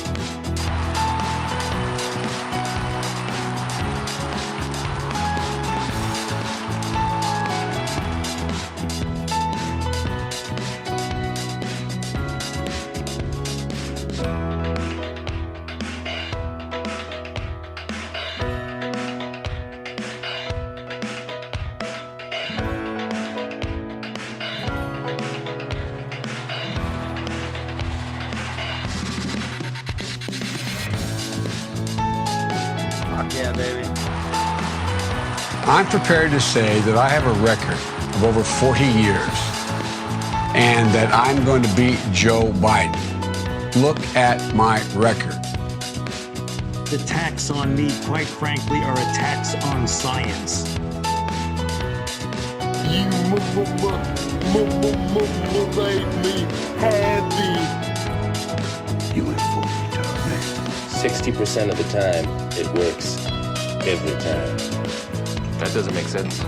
Yeah, baby. I'm prepared to say that I have a record of over 40 years and that I'm going to beat Joe Biden. Look at my record. The attacks on me, quite frankly, are attacks on science. You made me happy. You went full retard, man. 60% of the time, it works every time. That doesn't make sense.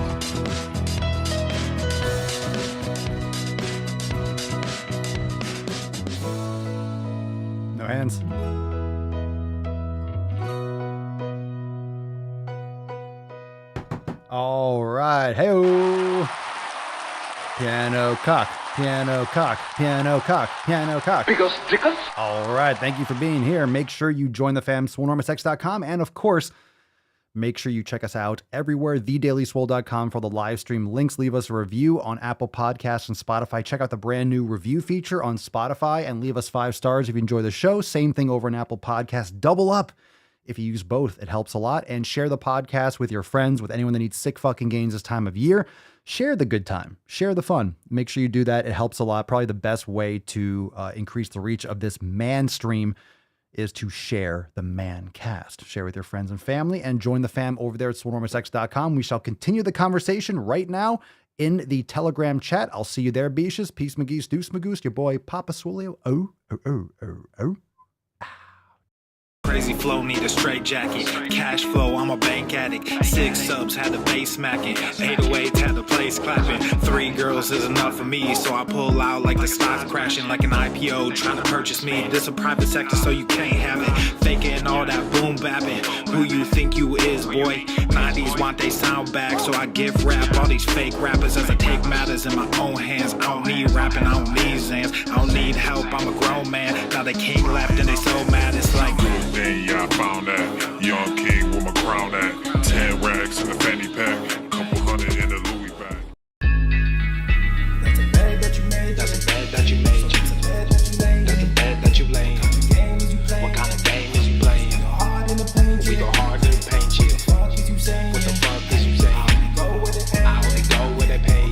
No hands. All right. Hey-o. Piano cock, piano cock, piano cock, piano cock. Because stickers. All right. Thank you for being here. Make sure you join the fam, SwoleNormousX.com. And of course, make sure you check us out everywhere, thedailyswole.com for the live stream links. Leave us a review on Apple Podcasts and Spotify. Check out the brand new review feature on Spotify and leave us 5 stars if you enjoy the show. Same thing over on Apple Podcasts. Double up if you use both. It helps a lot. And share the podcast with your friends, with anyone that needs sick fucking gains this time of year. Share the good time. Share the fun. Make sure you do that. It helps a lot. Probably the best way to increase the reach of this man stream is to share the man cast. Share with your friends and family and join the fam over there at SwoleNormousX.com. We shall continue the conversation right now in the Telegram chat. I'll see you there, Beaches. Peace, McGeese, Deuce, Magoose, your boy, Papa Swoleo. Oh. Crazy flow, need a straight jacket. Cash flow, I'm a bank addict. 6 subs, had the bass smacking. 808s, had the place clapping. 3 girls is enough for me, so I pull out like the stock crashing. Like an IPO, trying to purchase me. This a private sector, so you can't have it. Faking all that boom bapping. Who you think you is, boy? 90s want they sound back, so I give rap all these fake rappers as I take matters in my own hands. I don't need rapping, I don't need Zans. I don't need help, I'm a grown man. Now they can't left and they so mad, it's like yeah, I found that young king with my crown at 10 racks in the fanny pack, couple hundred in the Louis bag. That's a bed that you made. That's a bed that you made. That's a bed that you made. That's a bed that you laid. What kind of game is you playing? We go hard in the paint. We go hard in the paint. What the fuck is you saying? I only go where they pay.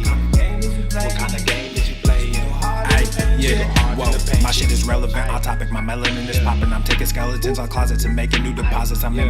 What kind of game is you playing? Yeah, whoa, my shit is relevant. Our topic, my melanin is popping. I'm taking skeletons out closets and making new deposits. I'm in my